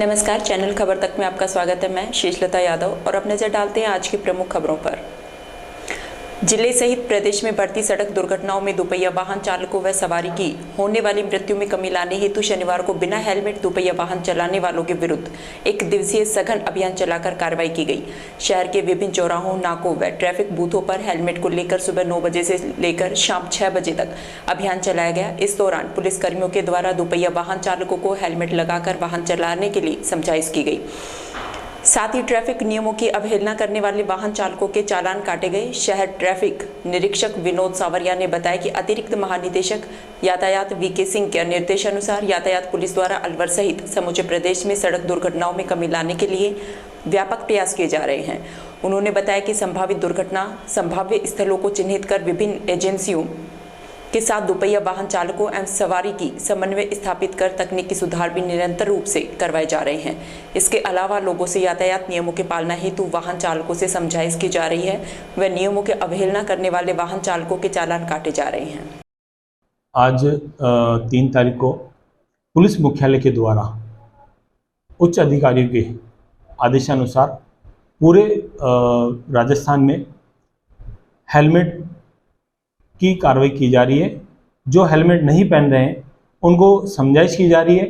नमस्कार, चैनल खबर तक में आपका स्वागत है। मैं शीशलता यादव और अब नजर डालते हैं आज की प्रमुख खबरों पर। जिले सहित प्रदेश में बढ़ती सड़क दुर्घटनाओं में दोपहिया वाहन चालकों व सवारी की होने वाली मृत्यु में कमी लाने हेतु शनिवार को बिना हेलमेट दोपहिया वाहन चलाने वालों के विरुद्ध एक दिवसीय सघन अभियान चलाकर कार्रवाई की गई। शहर के विभिन्न चौराहों, नाकों व ट्रैफिक बूथों पर हेलमेट को लेकर सुबह 9 बजे से लेकर शाम 6 बजे तक अभियान चलाया गया। इस दौरान पुलिसकर्मियों के द्वारा दोपहिया वाहन चालकों को हेलमेट लगाकर वाहन चलाने के लिए समझाइश की गई। साथ ही ट्रैफिक नियमों की अवहेलना करने वाले वाहन चालकों के चालान काटे गए। शहर ट्रैफिक निरीक्षक विनोद सावरिया ने बताया कि अतिरिक्त महानिदेशक यातायात वीके सिंह के निर्देशानुसार यातायात पुलिस द्वारा अलवर सहित समूचे प्रदेश में सड़क दुर्घटनाओं में कमी लाने के लिए व्यापक प्रयास किए जा रहे हैं। उन्होंने बताया कि संभावित दुर्घटना संभाव्य स्थलों को चिन्हित कर विभिन्न एजेंसियों के साथ दोपहिया वाहन चालकों एवं सवारी की समन्वय स्थापित कर तकनीकी सुधार भी निरंतर रूप से करवाए जा रहे हैं। इसके अलावा लोगों से यातायात नियमों के पालना हेतु वाहन चालकों से समझाइश की जा रही है व नियमों के अवहेलना करने वाले वाहन चालकों के चालान काटे जा रहे हैं। आज 3 तारीख को पुलिस मुख्यालय के द्वारा उच्च अधिकारियों के आदेशानुसार पूरे राजस्थान में हेलमेट की कार्रवाई की जा रही है। जो हेलमेट नहीं पहन रहे हैं उनको समझाइश की जा रही है।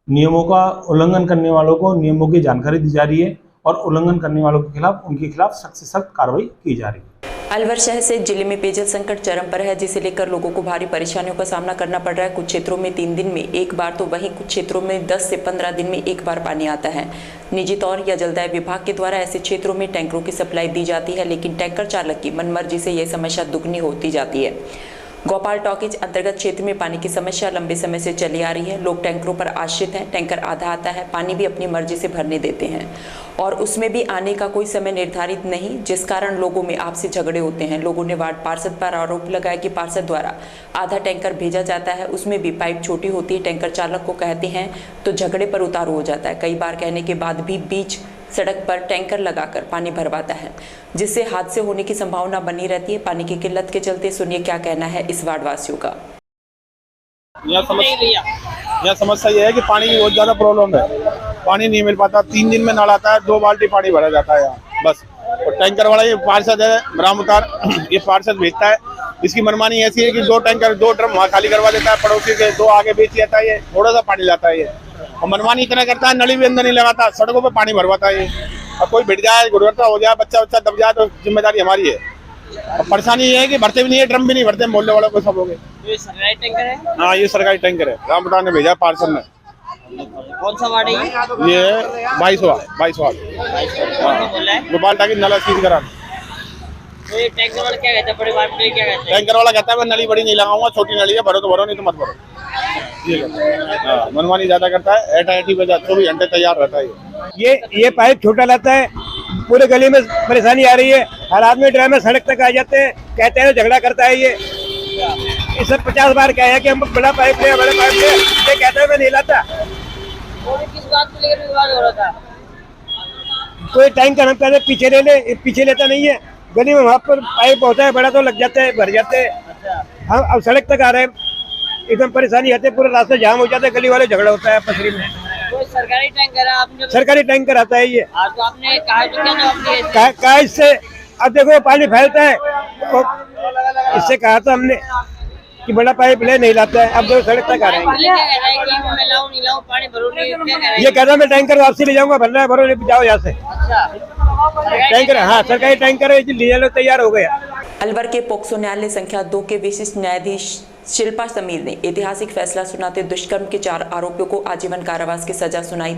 नियमों का उल्लंघन करने वालों को नियमों की जानकारी दी जा रही है और उल्लंघन करने वालों के खिलाफ उनके खिलाफ सख्त से सख्त कार्रवाई की जा रही है। अलवर शहर से जिले में पेयजल संकट चरम पर है, जिसे लेकर लोगों को भारी परेशानियों का सामना करना पड़ रहा है। कुछ क्षेत्रों में 3 दिन में एक बार तो वहीं कुछ क्षेत्रों में 10 से 15 दिन में एक बार पानी आता है। निजी तौर या जलदाय विभाग के द्वारा ऐसे क्षेत्रों में टैंकरों की सप्लाई दी जाती है, लेकिन टैंकर चालक की मनमर्जी से यह समस्या दुगनी होती जाती है। गोपाल टॉकीज अंतर्गत क्षेत्र में पानी की समस्या लंबे समय से चली आ रही है। लोग टैंकरों पर आश्रित हैं। टैंकर आधा आता है, पानी भी अपनी मर्जी से भरने देते हैं और उसमें भी आने का कोई समय निर्धारित नहीं, जिस कारण लोगों में आपसी झगड़े होते हैं। लोगों ने वार्ड पार्षद पर आरोप लगाया कि पार्षद द्वारा आधा टैंकर भेजा जाता है, उसमें भी पाइप छोटी होती है। टैंकर चालक को कहते हैं तो झगड़े पर उतारू हो जाता है। कई बार कहने के बाद भी बीच सड़क पर टैंकर लगाकर पानी भरवाता है, जिससे हादसे होने की संभावना बनी रहती है। पानी की किल्लत के चलते सुनिए क्या कहना है इस वार्ड वासियों का। यह समस्या ये है कि पानी की बहुत ज्यादा प्रॉब्लम है। पानी नहीं मिल पाता, 3 दिन में नल आता है, 2 बाल्टी पानी भरा जाता है यहाँ बस। और टैंकर वाला ये पार्षद है रामउतार, ये पार्षद भेजता है। इसकी मनमानी ऐसी है कि 2 टैंकर 2 ड्रम वहाँ खाली करवा देता है, पड़ोसी के 2 आगे बेच जाता है। ये थोड़ा सा पानी लाता है ये, और मनमानी इतना करता है, नली भी अंदर नहीं लगाता, सड़कों पे पानी भरवाता है ये। अब कोई भिड़ जाए, दुर्घटना हो जाए, बच्चा दब जाए तो जिम्मेदारी हमारी है। अब परेशानी ये है कि भरते भी नहीं है, ड्रम भी नहीं भरते, मोहल्ले वालों को सब हो गए। ये सरकारी टैंकर है? हाँ, ये सरकारी टैंकर है, रामपुतार ने भेजा पार्षद ने। कौन सा वार्ड है ये 22 वार्ड। गोपाल टॉकीज नाला सीध करा। तो ये टैंकर वाला क्या कहता है? बड़े वार्ड में क्या कहता है? टैंकर वाला कहता है मैं नली बड़ी नहीं लगाऊंगा, छोटी नली है, भरो तो भरो, नहीं तो मत भरो। हाँ, मनमानी ज्यादा करता है। एटी बजा 24 घंटे तैयार रहता है। ये पाइप छोटा लाता है, पूरे गली में परेशानी आ रही है। हर आदमी ड्राइवर सड़क तक आ जाते हैं, कहते हैं झगड़ा करता है ये। इस 50 बार कहा है कि हम बड़ा पाइप ले, बड़ा पाइप ले, ये कहता है मैं नहीं लाता। किस बात को लेकर विवाद हो रहा था? कोई टैंकर हम कहते पीछे ले ले, पीछे लेता नहीं है। गली में वहाँ पर पाइप होता है बड़ा, तो लग जाते हैं, भर जाते हैं। हम अब सड़क तक आ रहे हैं, एकदम परेशानी आती है, पूरे रास्ते जाम हो जाते हैं, गली वाले झगड़ा होता है पसरी में। कोई सरकारी टैंकर है? आपने सरकारी टैंकर आता है ये। तो आपने कहा तो क्या जवाब दिया? कहा इससे, अब देखो पानी फैलता है, इससे कहा था हमने कि बड़ा पाइप ले, नहीं लाता है। अब देखो सड़क तक आ रहे हैं। ये कहता है मैं टैंकर वापसी ले जाऊंगा, भरना है भरो, ले जाओ यहाँ से। टैंकर, हाँ सरकारी टैंकर है, ले लो, तैयार हो गया। अलवर के पोक्सो न्यायालय संख्या 2 के विशिष्ट न्यायाधीश शिल्पा समीर ने ऐतिहासिक फैसला सुनाते दुष्कर्म के 4 आरोपियों को आजीवन कारावास की सजा सुनाई।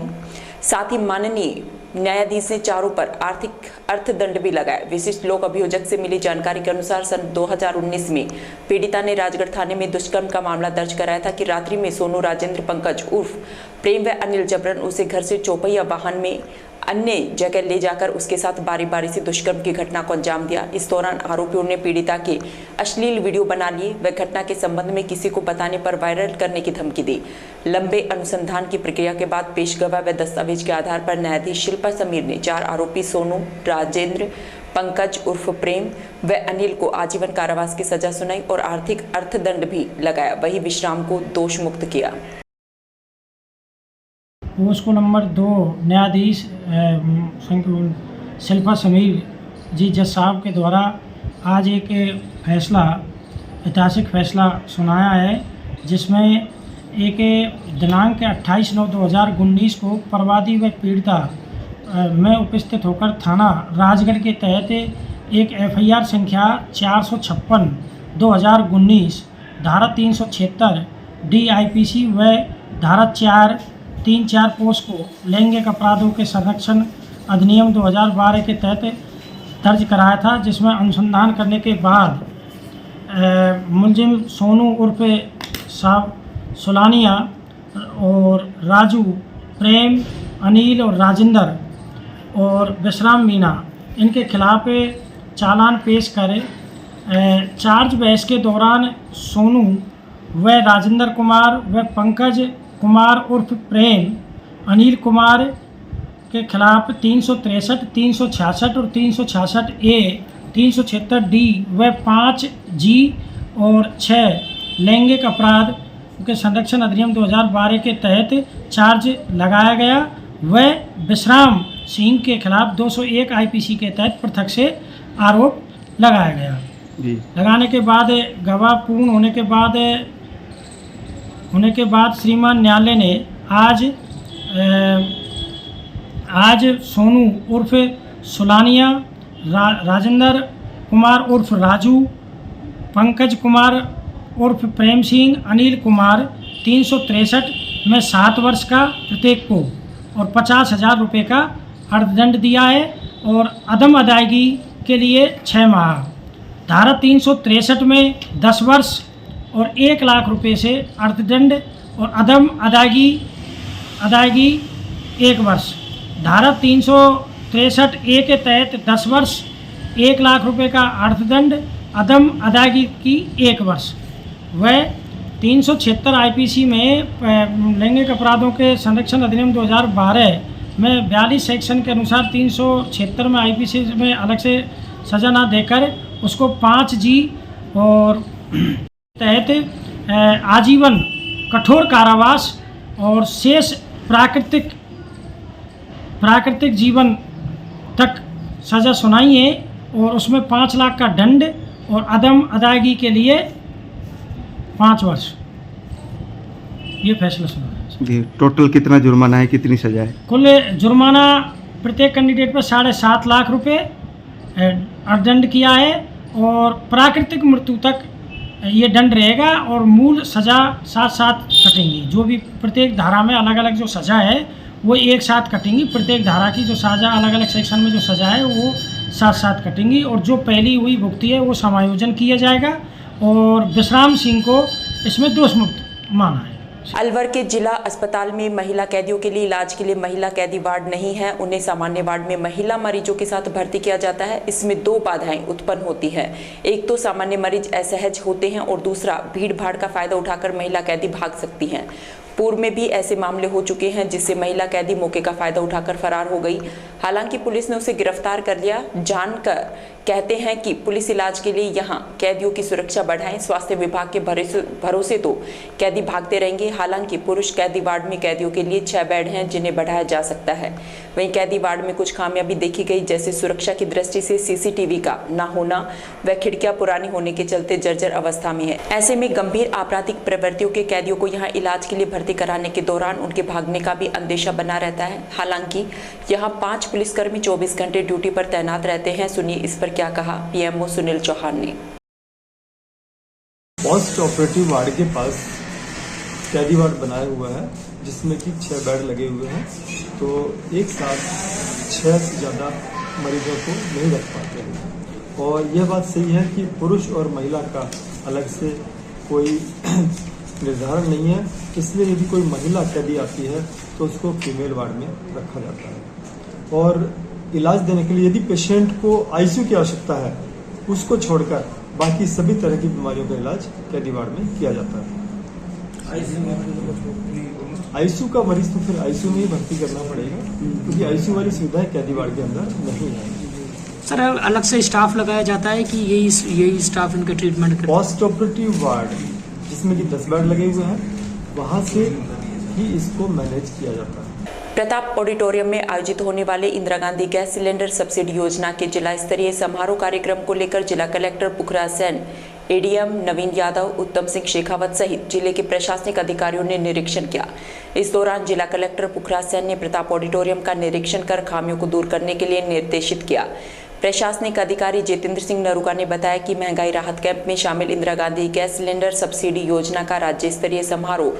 साथ ही माननीय न्यायाधीश ने चारों पर आर्थिक अर्थदंड भी लगाया। विशिष्ट लोक अभियोजक से मिली जानकारी के अनुसार सन 2019 में पीड़िता ने राजगढ़ थाने में दुष्कर्म का मामला दर्ज कराया था कि रात्रि में सोनू, राजेंद्र, पंकज उर्फ प्रेम व अनिल जबरन उसे घर से चौपहिया वाहन में अन्य जगह ले जाकर उसके साथ बारी बारी से दुष्कर्म की घटना को अंजाम दिया। इस दौरान आरोपियों ने पीड़िता के अश्लील वीडियो बना लिए व घटना के संबंध में किसी को बताने पर वायरल करने की धमकी दी। लंबे अनुसंधान की प्रक्रिया के बाद पेश गवाह व दस्तावेज के आधार पर न्यायाधीश शिल्पा समीर ने 4 आरोपी सोनू, राजेंद्र, पंकज उर्फ प्रेम व अनिल को आजीवन कारावास की सजा सुनाई और आर्थिक अर्थदंड भी लगाया। वही विश्राम को दोष मुक्त किया। पोस्को नंबर 2 न्यायाधीश शिल्पा समीर जी जज साहब के द्वारा आज एक फैसला, ऐतिहासिक फैसला सुनाया है, जिसमें एक दिनांक 28/9/2019 को प्रवादी व पीड़िता में उपस्थित होकर थाना राजगढ़ के तहत एक FIR संख्या 456/2019 धारा 376 DIPC व धारा 434 पोस्को लैंगिक अपराधों के संरक्षण अधिनियम 2012 के तहत दर्ज कराया था, जिसमें अनुसंधान करने के बाद मुलजिम सोनू उर्फ साहब सुलानिया और राजू, प्रेम, अनिल और राजेंद्र और विश्राम मीना इनके खिलाफ चालान पेश कर चार्ज बहस के दौरान सोनू व राजेंद्र कुमार व पंकज कुमार उर्फ प्रेम, अनिल कुमार के खिलाफ 363, 366 और 366A, 376D व 5G और 6 लैंगिक अपराध के संरक्षण अधिनियम 2012 के तहत चार्ज लगाया गया व विश्राम सिंह के खिलाफ 201 IPC के तहत पृथक से आरोप लगाया गया जी। लगाने के बाद गवाह पूर्ण होने के बाद श्रीमान न्यायालय ने आज सोनू उर्फ सुलानिया, राजेंद्र कुमार उर्फ राजू, पंकज कुमार उर्फ प्रेम सिंह, अनिल कुमार 363 में 7 वर्ष का प्रत्येक को और 50,000 रुपये का अर्थदंड दिया है और अदम अदायगी के लिए 6 माह। धारा 363 में 10 वर्ष और 1 लाख रुपये से अर्थदंड और अदम अदायगी 1 वर्ष। धारा 363A के तहत 10 वर्ष, 1 लाख रुपये का अर्थदंड, अदम अदायगी की 1 वर्ष। वह 376 IPC में लैंगिक अपराधों के संरक्षण अधिनियम 2012 में 42 सेक्शन के अनुसार 376 में IPC में अलग से सज़ा ना देकर उसको 5G और तहत आजीवन कठोर कारावास और शेष प्राकृतिक जीवन तक सज़ा सुनाई है और उसमें 5 लाख का दंड और अदम अदायगी के लिए 5 वर्ष। ये फैसला सुना है। टोटल कितना जुर्माना है, कितनी सजा है? कुल जुर्माना प्रत्येक कैंडिडेट पर 7.5 लाख रुपए अर्थदंड किया है और प्राकृतिक मृत्यु तक ये दंड रहेगा और मूल सज़ा साथ कटेंगी। जो भी प्रत्येक धारा में अलग अलग जो सज़ा है वो एक साथ कटेंगी। प्रत्येक धारा की जो सज़ा अलग अलग सेक्शन में जो सज़ा है वो साथ कटेंगी और जो पहली हुई भुगती है वो समायोजन किया जाएगा और विश्राम सिंह को इसमें दोष मुक्त माना है। अलवर के जिला अस्पताल में महिला कैदियों के लिए इलाज के लिए महिला कैदी वार्ड नहीं है। उन्हें सामान्य वार्ड में महिला मरीजों के साथ भर्ती किया जाता है। इसमें 2 बाधाएं उत्पन्न होती है। एक तो सामान्य मरीज असहज होते हैं और दूसरा भीड़ भाड़ का फायदा उठाकर महिला कैदी भाग सकती हैं। पूर्व में भी ऐसे मामले हो चुके हैं जिससे महिला कैदी मौके का फायदा उठाकर फरार हो गई। हालांकि पुलिस ने उसे गिरफ्तार कर लिया। जानकर कहते हैं कि पुलिस इलाज के लिए यहां कैदियों की सुरक्षा बढ़ाएं। स्वास्थ्य विभाग के भरोसे तो कैदी भागते रहेंगे। हालांकि पुरुष कैदी वार्ड में कैदियों के लिए 6 बेड हैं जिन्हें बढ़ाया जा सकता है। वहीं कैदी वार्ड में कुछ खामियां देखी गई, जैसे सुरक्षा की दृष्टि से CCTV का न होना व खिड़कियां पुरानी होने के चलते जर्जर अवस्था में है। ऐसे में गंभीर आपराधिक प्रवृत्तियों के कैदियों को यहाँ इलाज के लिए भर्ती कराने के दौरान उनके भागने का भी अंदेशा बना रहता है। हालांकि यहाँ 5 पुलिसकर्मी 24 घंटे ड्यूटी पर तैनात रहते हैं। सुनिए इस पर क्या कहा PMO सुनील चौहान ने। पोस्ट ऑपरेटिव वार्ड के पास कैदी वार्ड बनाया हुआ है जिसमें कि 6 बेड लगे हुए हैं, तो एक साथ 6 से ज़्यादा मरीजों को नहीं रख पाते हैं। और यह बात सही है कि पुरुष और महिला का अलग से कोई निर्धारण नहीं है, इसलिए यदि कोई महिला कैदी आती है तो उसको फीमेल वार्ड में रखा जाता है। और इलाज देने के लिए यदि पेशेंट को ICU की आवश्यकता है, उसको छोड़कर बाकी सभी तरह की बीमारियों का इलाज कैदी वार्ड में किया जाता है। ICU का मरीज तो फिर ICU में ही भर्ती करना पड़ेगा, क्योंकि ICU वाली सुविधाएं कैदी वार्ड के अंदर नहीं है। सर अलग से स्टाफ लगाया जाता है कि यही स्टाफ इनका ट्रीटमेंट करता है? पोस्ट ऑपरेटिव वार्ड जिसमें कि 10 बेड लगे हुए हैं, वहाँ से ही इसको मैनेज किया जाता है। प्रताप ऑडिटोरियम में आयोजित होने वाले Indira Gandhi gas cylinder subsidy योजना के जिला स्तरीय समारोह कार्यक्रम को लेकर जिला कलेक्टर पुखराज सैन, एडीएम नवीन यादव, उत्तम सिंह शेखावत सहित जिले के प्रशासनिक अधिकारियों ने निरीक्षण किया। इस दौरान जिला कलेक्टर पुखराज सैन ने प्रताप ऑडिटोरियम का निरीक्षण कर खामियों को दूर करने के लिए निर्देशित किया। प्रशासनिक अधिकारी जितेंद्र सिंह नरूका ने बताया कि महंगाई राहत कैंप में शामिल Indira Gandhi gas cylinder subsidy योजना का राज्य स्तरीय समारोह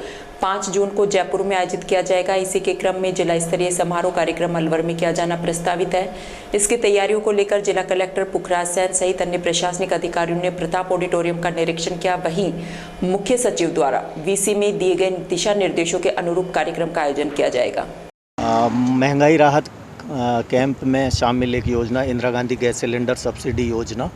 5 जून को जयपुर में आयोजित किया जाएगा। इसी के क्रम में जिला स्तरीय समारोह कार्यक्रम अलवर में किया जाना प्रस्तावित है। इसकी तैयारियों को लेकर जिला कलेक्टर पुखराज सैन सहित अन्य प्रशासनिक अधिकारियों ने प्रताप ऑडिटोरियम का निरीक्षण किया। वहीं मुख्य सचिव द्वारा वीसी में दिए गए दिशा निर्देशों के अनुरूप कार्यक्रम का आयोजन किया जाएगा। महंगाई राहत कैंप में शामिल एक योजना Indira Gandhi gas cylinder subsidy योजना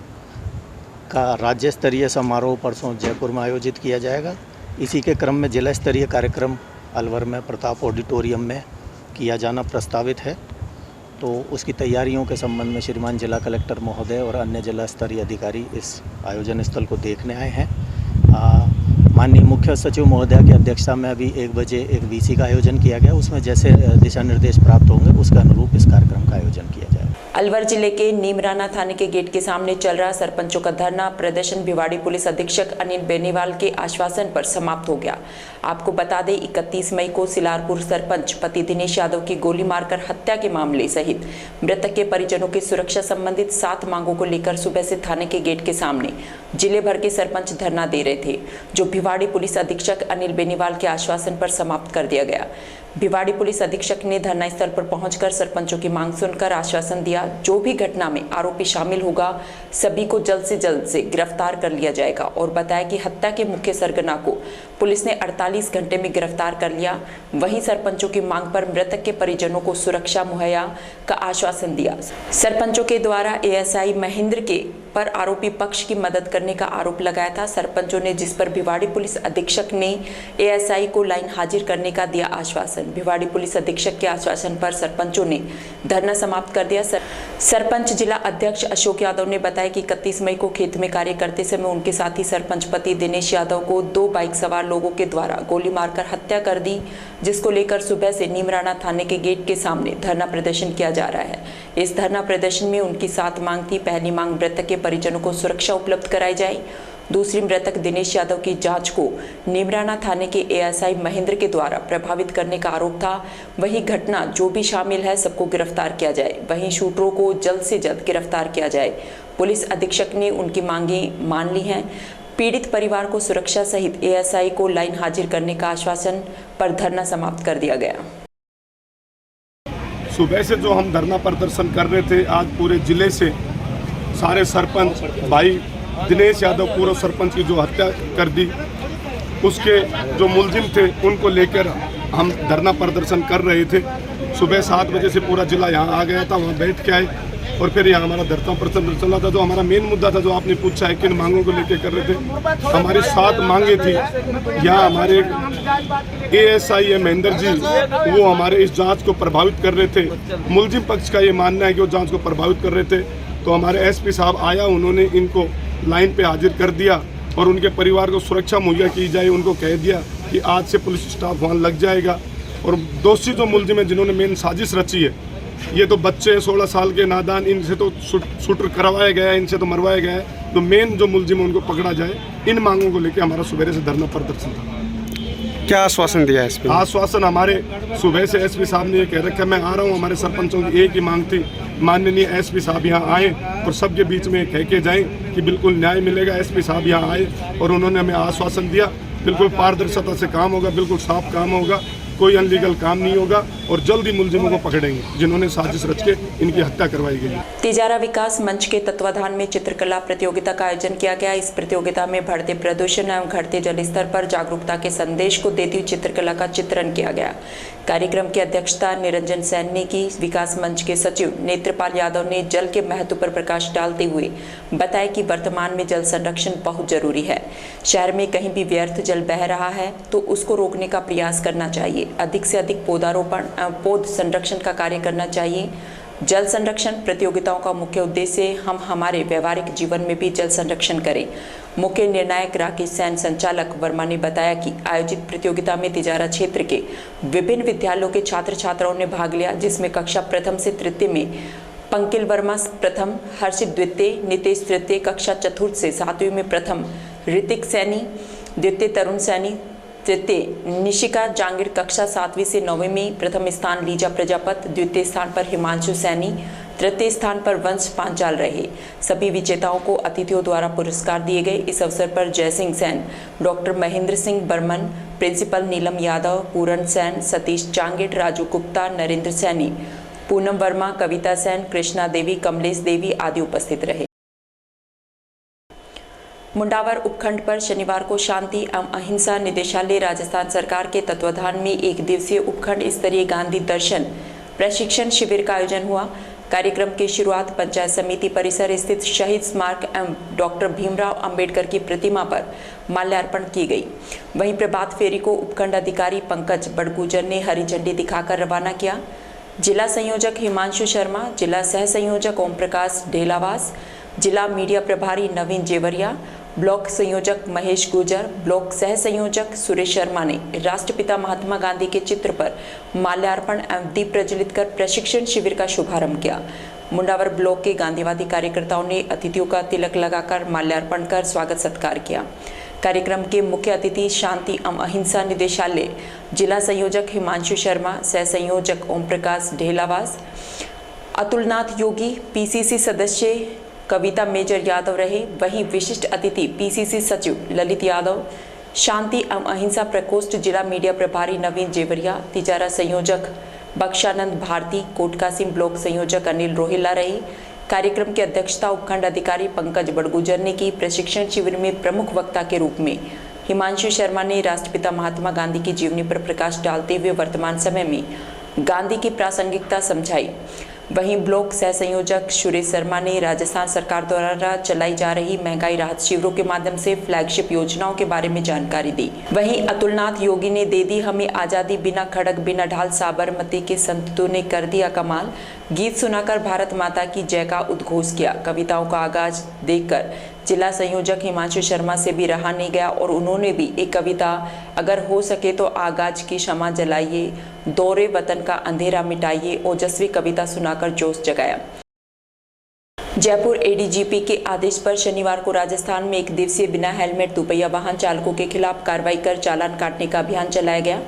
का राज्य स्तरीय समारोह परसों जयपुर में आयोजित किया जाएगा। इसी के क्रम में जिला स्तरीय कार्यक्रम अलवर में प्रताप ऑडिटोरियम में किया जाना प्रस्तावित है। तो उसकी तैयारियों के संबंध में श्रीमान जिला कलेक्टर महोदय और अन्य जिला स्तरीय अधिकारी इस आयोजन स्थल को देखने आए हैं। माननीय मुख्य सचिव महोदय की अध्यक्षता में अभी 1 बजे एक वीसी का आयोजन किया गया। उसमें जैसे दिशा निर्देश प्राप्त होंगे उसके अनुरूप इस कार्यक्रम का आयोजन किया जाएगा। अलवर जिले के नीमराना थाने के गेट के सामने चल रहा सरपंचों का धरना प्रदर्शन भिवाड़ी पुलिस अधीक्षक अनिल बेनीवाल के आश्वासन पर समाप्त हो गया। आपको बता दें 31 मई को सिलारपुर सरपंच पति दिनेश यादव की गोली मारकर हत्या के मामले सहित मृतक के परिजनों की सुरक्षा संबंधित 7 मांगों को लेकर सुबह से थाने के गेट के सामने जिले भर के सरपंच धरना दे रहे थे, जो भिवाड़ी पुलिस अधीक्षक अनिल बेनीवाल के आश्वासन पर समाप्त कर दिया गया। भिवाड़ी पुलिस अधीक्षक ने धरना स्थल पर पहुंचकर सरपंचों की मांग सुनकर आश्वासन दिया, जो भी घटना में आरोपी शामिल होगा सभी को जल्द से गिरफ्तार कर लिया जाएगा और बताया कि हत्या के मुख्य सरगना को पुलिस ने 48 घंटे में गिरफ्तार कर लिया। वहीं सरपंचों की मांग पर मृतक के परिजनों को सुरक्षा मुहैया का आश्वासन दिया। सरपंचों के द्वारा एएसआई महेंद्र के पर आरोपी पक्ष की मदद करने का आरोप लगाया था। सरपंचों ने जिस पर भिवाड़ी पुलिस अधीक्षक ने एएसआई को लाइन हाजिर करने का दिया आश्वासन। भिवाड़ी पुलिस अधीक्षक के आश्वासन पर सरपंचों ने धरना समाप्त कर दिया। सरपंच जिला अध्यक्ष अशोक यादव ने बताया कि 31 मई को खेत में कार्य करते समय उनके साथी सरपंच पति दिनेश यादव को 2 बाइक सवार लोगों के द्वारा गोली मारकर हत्या कर दी, जिसको लेकर सुबह से नीमराना थाने के गेट के सामने धरना प्रदर्शन किया जा रहा है। इस धरना प्रदर्शन में उनकी 7 मांग थी। पहली मांग मृतक के परिजनों को सुरक्षा उपलब्ध कराई जाए। दूसरी, मृतक दिनेश यादव की जांच को नीमराना थाने के एएसआई महेंद्र के द्वारा प्रभावित करने का आरोप था। वही घटना जो भी शामिल है सबको गिरफ्तार किया जाए। वहीं शूटरों को जल्द से जल्द गिरफ्तार किया जाए। पुलिस अधीक्षक ने उनकी मांगें मान ली हैं। पीड़ित परिवार को सुरक्षा सहित एएसआई को लाइन हाजिर करने का आश्वासन पर धरना समाप्त कर दिया गया। सुबह से जो हम धरना प्रदर्शन कर रहे थे, आज पूरे जिले से सारे सरपंच भाई दिनेश यादव पूर्व सरपंच की जो हत्या कर दी, उसके जो मुलजिम थे उनको लेकर हम धरना प्रदर्शन कर रहे थे। सुबह 7 बजे से पूरा जिला यहाँ आ गया था, वहाँ बैठ के आए और फिर यहाँ हमारा धरना प्रदर्शन चल रहा था। जो हमारा मेन मुद्दा था, जो आपने पूछा है किन मांगों को लेकर कर रहे थे, हमारी 7 मांगे थी। यहाँ हमारे एएसआई है महेंद्र जी, वो हमारे इस जांच को प्रभावित कर रहे थे। मुलजिम पक्ष का ये मानना है कि वो जांच को प्रभावित कर रहे थे। तो हमारे एसपी साहब आया, उन्होंने इनको लाइन पे हाजिर कर दिया और उनके परिवार को सुरक्षा मुहैया की जाए। उनको कह दिया कि आज से पुलिस स्टाफ वहाँ लग जाएगा। और दोषी जो मुलजिम है जिन्होंने मेन साजिश रची है, ये तो बच्चे हैं 16 साल के नादान, इनसे तो शूटर करवाया गया है, इनसे तो मरवाया गया है। तो मेन जो मुलजिम है उनको पकड़ा जाए। इन मांगों को लेकर हमारा सुबह से धरना प्रदर्शन था। क्या आश्वासन दिया एसपी? आश्वासन हमारे सुबह से एसपी साहब ने ये कह रखा है, मैं आ रहा हूँ। हमारे सरपंचों की एक ही मांग थी, माननीय एसपी साहब यहाँ आए और सबके बीच में कह के जाएं कि बिल्कुल न्याय मिलेगा। एसपी साहब यहाँ आए और उन्होंने हमें आश्वासन दिया, बिल्कुल पारदर्शिता से काम होगा, बिल्कुल साफ काम होगा, कोई अनलीगल काम नहीं होगा और जल्द ही मुलजिमों को पकड़ेंगे जिन्होंने साजिश रच के इनकी हत्या करवाई गई। तिजारा विकास मंच के तत्वाधान में चित्रकला प्रतियोगिता का आयोजन किया गया। इस प्रतियोगिता में बढ़ते प्रदूषण एवं घटते जल स्तर पर जागरूकता के संदेश को देती हुई चित्रकला का चित्रण किया गया। कार्यक्रम की अध्यक्षता निरंजन सैन ने की। विकास मंच के सचिव नेत्रपाल यादव ने जल के महत्व पर प्रकाश डालते हुए बताया कि वर्तमान में जल संरक्षण बहुत जरूरी है। शहर में कहीं भी व्यर्थ जल बह रहा है तो उसको रोकने का प्रयास करना चाहिए। अधिक से अधिक पौधारोपण पौध संरक्षण का कार्य करना चाहिए। जल संरक्षण प्रतियोगिताओं का मुख्य उद्देश्य हम हमारे व्यवहारिक जीवन में भी जल संरक्षण करें। मुख्य निर्णायक राकेश सैन संचालक वर्मा ने बताया कि आयोजित प्रतियोगिता में तिजारा क्षेत्र के विभिन्न विद्यालयों के छात्र छात्राओं ने भाग लिया, जिसमें कक्षा प्रथम से तृतीय में पंकिल वर्मा प्रथम, हर्षित द्वितीय, नितेश तृतीय, कक्षा चतुर्थ से सातवीं में प्रथम ऋतिक सैनी द्वितीय, तरुण सैनी तृतीय, निशिका जांगिड़ कक्षा सातवीं से नौवीं में प्रथम स्थान लीजा प्रजापत, द्वितीय स्थान पर हिमांशु सैनी, तृतीय स्थान पर वंश पांचाल रहे। सभी विजेताओं को अतिथियों द्वारा पुरस्कार दिए गए। इस अवसर पर जयसिंह सैन, डॉक्टर महेंद्र सिंह बर्मन, प्रिंसिपल नीलम यादव, पूरन सैन, सतीश जांगिड़, राजू गुप्ता, नरेंद्र सैनी, पूनम वर्मा, कविता सैन, कृष्णा देवी, कमलेश देवी आदि उपस्थित रहे। मुंडावर उपखंड पर शनिवार को शांति एवं अहिंसा निदेशालय राजस्थान सरकार के तत्वाधान में एक दिवसीय उपखंड स्तरीय गांधी दर्शन प्रशिक्षण शिविर का आयोजन हुआ। कार्यक्रम की शुरुआत पंचायत समिति परिसर स्थित शहीद स्मारक एवं डॉक्टर भीमराव अंबेडकर की प्रतिमा पर माल्यार्पण की गई। वहीं प्रभात फेरी को उपखंड अधिकारी पंकज बड़गुजर ने हरी झंडी दिखाकर रवाना किया। जिला संयोजक हिमांशु शर्मा, जिला सह संयोजक ओम प्रकाश ढेलावास, जिला मीडिया प्रभारी नवीन जेवरिया, ब्लॉक संयोजक महेश गुर्जर, ब्लॉक सह संयोजक सुरेश शर्मा ने राष्ट्रपिता महात्मा गांधी के चित्र पर माल्यार्पण एवं दीप प्रज्वलित कर प्रशिक्षण शिविर का शुभारंभ किया। मुंडावर ब्लॉक के गांधीवादी कार्यकर्ताओं ने अतिथियों का तिलक लगाकर माल्यार्पण कर स्वागत सत्कार किया। कार्यक्रम के मुख्य अतिथि शांति एवं अहिंसा निदेशालय जिला संयोजक हिमांशु शर्मा, सह संयोजक ओम प्रकाश ढेलावास, अतुलनाथ योगी, पीसीसी सदस्य कविता मेजर यादव रहे। वहीं विशिष्ट अतिथि पीसीसी सचिव ललित यादव, शांति एवं अहिंसा प्रकोष्ठ जिला मीडिया प्रभारी नवीन जेवरिया, तिजारा संयोजक बख्शानंद भारती, कोटकासिम ब्लॉक संयोजक अनिल रोहिला रहे। कार्यक्रम की अध्यक्षता उपखंड अधिकारी पंकज बड़गुजर ने की। प्रशिक्षण शिविर में प्रमुख वक्ता के रूप में हिमांशु शर्मा ने राष्ट्रपिता महात्मा गांधी की जीवनी पर प्रकाश डालते हुए वर्तमान समय में गांधी की प्रासंगिकता समझाई। वहीं ब्लॉक सह संयोजक सुरेश शर्मा ने राजस्थान सरकार द्वारा चलाई जा रही महंगाई राहत शिविरों के माध्यम से फ्लैगशिप योजनाओं के बारे में जानकारी दी। वहीं अतुलनाथ योगी ने दे दी हमें आज़ादी, बिना खड़क बिना ढाल साबरमती के संतों ने कर दिया कमाल, गीत सुनाकर भारत माता की जय का उद्घोष किया। कविताओं का आगाज देखकर जिला संयोजक हिमांशु शर्मा से भी रहा नहीं गया और उन्होंने भी एक कविता, अगर हो सके तो आगाज की क्षमा जलाइए, दौरे वतन का अंधेरा मिटाइए, ओजस्वी कविता सुनाकर जोश जगाया। जयपुर एडीजीपी के आदेश पर शनिवार को राजस्थान में एक दिवसीय बिना हेलमेट दुपहिया वाहन चालकों के खिलाफ कार्रवाई कर चालान काटने का अभियान चलाया गया।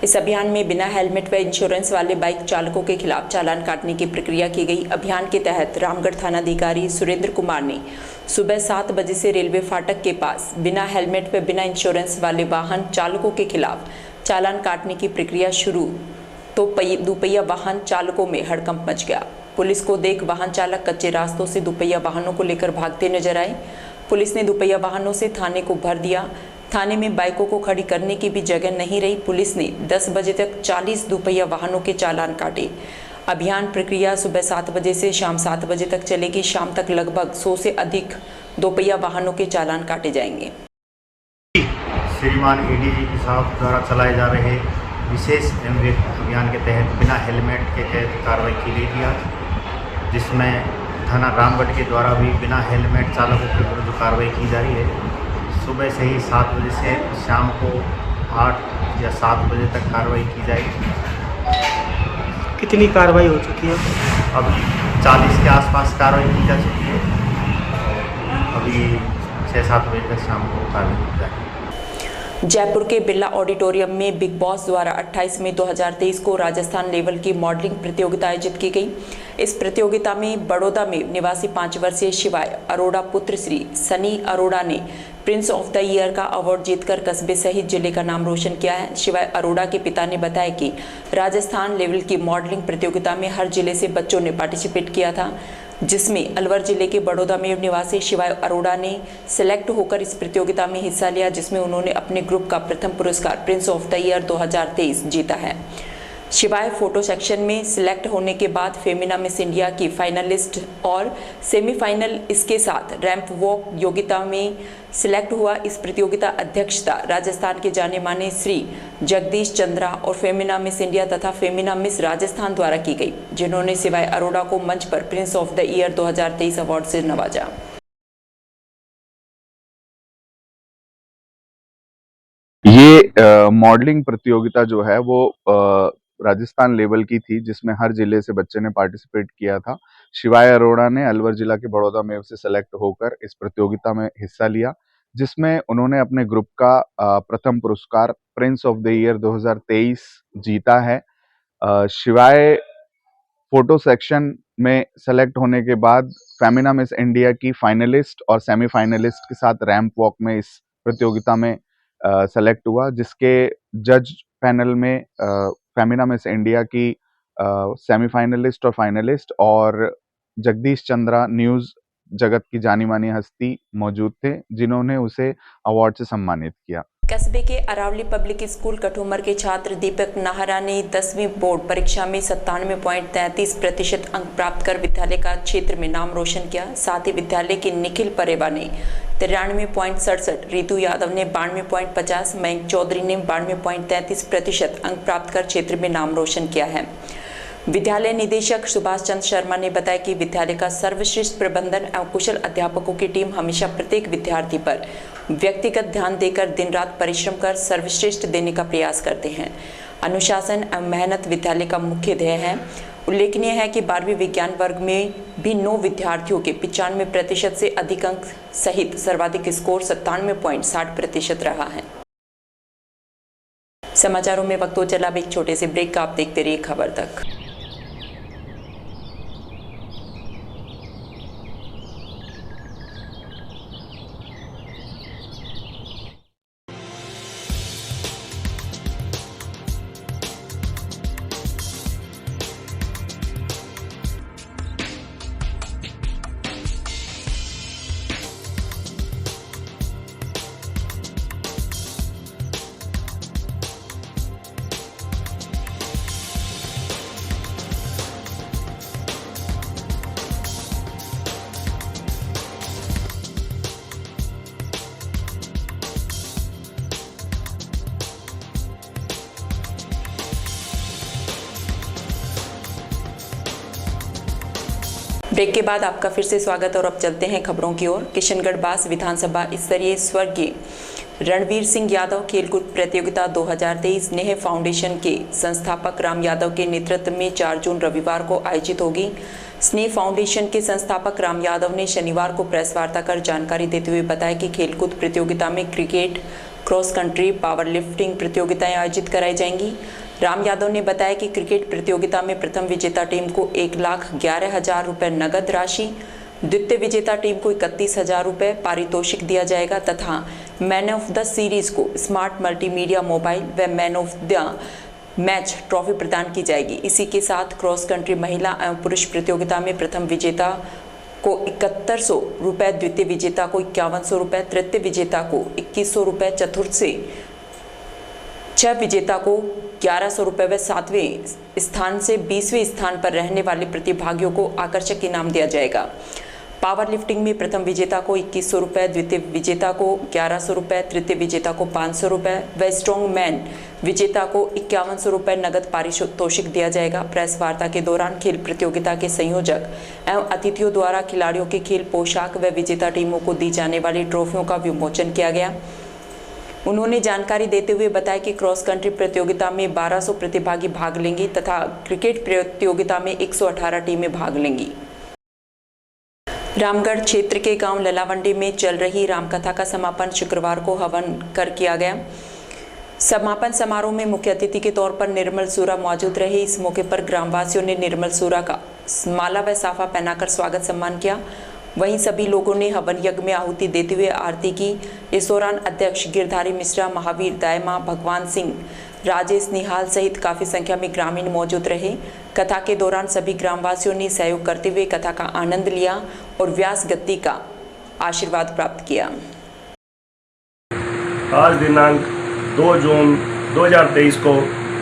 इस अभियान में बिना हेलमेट व इंश्योरेंस वाले बाइक चालकों के खिलाफ चालान काटने की प्रक्रिया की गई। अभियान के तहत रामगढ़ थानाधिकारी सुरेंद्र कुमार ने सुबह 7 बजे से रेलवे फाटक के पास बिना हेलमेट व बिना इंश्योरेंस वाले वाहन चालकों के खिलाफ चालान काटने की प्रक्रिया शुरू तो दुपहिया वाहन चालकों में हड़कंप मच गया। पुलिस को देख वाहन चालक कच्चे रास्तों से दुपहिया वाहनों को लेकर भागते नजर आए। पुलिस ने दुपहिया वाहनों से थाने को भर दिया। थाने में बाइकों को खड़ी करने की भी जगह नहीं रही। पुलिस ने 10 बजे तक 40 दुपहिया वाहनों के चालान काटे। अभियान प्रक्रिया सुबह 7 बजे से शाम 7 बजे तक चलेगी। शाम तक लगभग 100 से अधिक दोपहिया वाहनों के चालान काटे जाएंगे। श्रीमान एडीजीपी साहब द्वारा चलाए जा रहे विशेष अभियान के तहत बिना हेलमेट के तहत कार्रवाई की गई थी आज, जिसमें थाना रामगढ़ के द्वारा भी बिना हेलमेट चालकों के विरुद्ध कार्रवाई की जा रही है। सुबह से ही 7 बजे से शाम को 8 या 7 बजे तक कार्रवाई की जाएगी। कितनी कार्रवाई हो चुकी है? अभी 40 के आसपास कार्रवाई की जा चुकी है। अभी 6-7 बजे तक शाम को कार्रवाई की जाएगी। जयपुर के बिरला ऑडिटोरियम में बिग बॉस द्वारा 28 मई 2023 को राजस्थान लेवल की मॉडलिंग प्रतियोगिता आयोजित की गई। इस प्रतियोगिता में बड़ौदा में निवासी 5 वर्षीय शिवाय अरोड़ा पुत्र श्री सनी अरोड़ा ने प्रिंस ऑफ द ईयर का अवार्ड जीतकर कस्बे सहित जिले का नाम रोशन किया है। शिवाय अरोड़ा के पिता ने बताया कि राजस्थान लेवल की मॉडलिंग प्रतियोगिता में हर जिले से बच्चों ने पार्टिसिपेट किया था, जिसमें अलवर जिले के बड़ौदा में निवासी शिवाय अरोड़ा ने सिलेक्ट होकर इस प्रतियोगिता में हिस्सा लिया, जिसमें उन्होंने अपने ग्रुप का प्रथम पुरस्कार प्रिंस ऑफ द ईयर 2023 जीता है। शिवाय फोटो सेक्शन में सिलेक्ट होने के बाद फेमिना मिस इंडिया की फाइनलिस्ट और सेमीफाइनल इसके साथ रैंप वॉक योग्यता में सिलेक्ट हुआ। इस प्रतियोगिता अध्यक्षता राजस्थान के जाने माने श्री जगदीश चंद्रा और फेमिना मिस इंडिया तथा फेमिना मिस राजस्थान द्वारा की गई, जिन्होंने शिवाय अरोड़ा को मंच पर Prince of the year 2023 award से नवाजा। ये मॉडलिंग प्रतियोगिता जो है वो राजस्थान लेवल की थी, जिसमें हर जिले से बच्चे ने पार्टिसिपेट किया था। शिवाय अरोड़ा ने अलवर जिला के बड़ौदा में से सेलेक्ट होकर इस प्रतियोगिता में हिस्सा लिया, जिसमें उन्होंने अपने ग्रुप का प्रथम पुरस्कार प्रिंस ऑफ द ईयर 2023 जीता है। शिवाय फोटो सेक्शन में सेलेक्ट होने के बाद फेमिना मिस इंडिया की फाइनलिस्ट और सेमीफाइनलिस्ट के साथ रैंप वॉक में इस प्रतियोगिता में सेलेक्ट हुआ, जिसके जज पैनल में फेमिना मिस इंडिया की सेमीफाइनलिस्ट और फाइनलिस्ट और जगदीश चंद्रा न्यूज़ जगत की जानी मानी हस्ती मौजूद थे, जिन्होंने उसे अवार्ड से सम्मानित किया। कस्बे के अरावली पब्लिक स्कूल कठुमर के छात्र दीपक नाहरा ने 10वीं बोर्ड परीक्षा में 97.33% अंक प्राप्त कर विद्यालय का क्षेत्र में नाम रोशन किया। साथ ही विद्यालय के निखिल परेवा ने 93.67, रितु यादव ने 92.50, मयंक चौधरी ने 92.33% अंक प्राप्त कर क्षेत्र में नाम रोशन किया है। विद्यालय निदेशक सुभाष चंद्र शर्मा ने बताया कि विद्यालय का सर्वश्रेष्ठ प्रबंधन एवं कुशल अध्यापकों की टीम हमेशा प्रत्येक विद्यार्थी पर व्यक्तिगत ध्यान देकर दिन रात परिश्रम कर सर्वश्रेष्ठ देने का प्रयास करते हैं। अनुशासन एवं मेहनत विद्यालय का मुख्य ध्येय है। उल्लेखनीय है कि 12वीं विज्ञान वर्ग में भी 9 विद्यार्थियों के 95% से अधिक अंक सहित सर्वाधिक स्कोर 97.60% रहा है। समाचारों में वक्त हो चला अब एक छोटे से ब्रेक का, आप देखते रहिए खबर तक। ब्रेक के बाद आपका फिर से स्वागत और अब चलते हैं खबरों की ओर। किशनगढ़ बास विधानसभा स्तरीय स्वर्गीय रणवीर सिंह यादव खेलकूद प्रतियोगिता 2023 नेह फाउंडेशन के संस्थापक राम यादव के नेतृत्व में 4 जून रविवार को आयोजित होगी। स्नेह फाउंडेशन के संस्थापक राम यादव ने शनिवार को प्रेस वार्ता कर जानकारी देते हुए बताया कि खेलकूद प्रतियोगिता में cricket, cross country, power lifting प्रतियोगिताएं आयोजित कराई जाएंगी। राम यादव ने बताया कि क्रिकेट प्रतियोगिता में प्रथम विजेता टीम को 1,11,000 रुपये नगद राशि, द्वितीय विजेता टीम को 31,000 रुपये पारितोषिक दिया जाएगा तथा मैन ऑफ द सीरीज को स्मार्ट मल्टीमीडिया मोबाइल व man of the match trophy प्रदान की जाएगी। इसी के साथ क्रॉस कंट्री महिला एवं पुरुष प्रतियोगिता में प्रथम विजेता को 7100 रुपये, द्वितीय विजेता को 5100 रुपये, तृतीय विजेता को 2100 रुपये, चतुर्थ से 6 विजेता को 1100 रुपये व 7वें स्थान से 20वें स्थान पर रहने वाले प्रतिभागियों को आकर्षक इनाम दिया जाएगा। पावर लिफ्टिंग में प्रथम विजेता को 2100 रुपये, द्वितीय विजेता को 1100 रुपये, तृतीय विजेता को 500 रुपये व स्ट्रॉन्ग मैन विजेता को 5100 रुपये नगद पारितोषिक दिया जाएगा। प्रेस वार्ता के दौरान खेल प्रतियोगिता के संयोजक एवं अतिथियों द्वारा खिलाड़ियों के खेल पोशाक व विजेता टीमों को दी जाने वाली ट्रॉफियों का विमोचन किया गया। उन्होंने जानकारी देते हुए बताया कि क्रॉस कंट्री प्रतियोगिता में 1200 प्रतिभागी भाग लेंगे तथा क्रिकेट प्रतियोगिता में 118 टीमें भाग लेंगी। रामगढ़ क्षेत्र के गांव ललावंडी में चल रही रामकथा का समापन शुक्रवार को हवन कर किया गया। समापन समारोह में मुख्य अतिथि के तौर पर निर्मल सूरा मौजूद रहे। इस मौके पर ग्रामवासियों ने निर्मल सूरा का माला व साफा पहनाकर स्वागत सम्मान किया। वहीं सभी लोगों ने हवन यज्ञ में आहुति देते हुए आरती की। इस दौरान अध्यक्ष गिरधारी मिश्रा, महावीर दायमा, भगवान सिंह, राजेश निहाल सहित काफी संख्या में ग्रामीण मौजूद रहे। कथा के दौरान सभी ग्रामवासियों ने सहयोग करते हुए कथा का आनंद लिया और व्यास गति का आशीर्वाद प्राप्त किया। आज दिनांक 2 जून 2023 को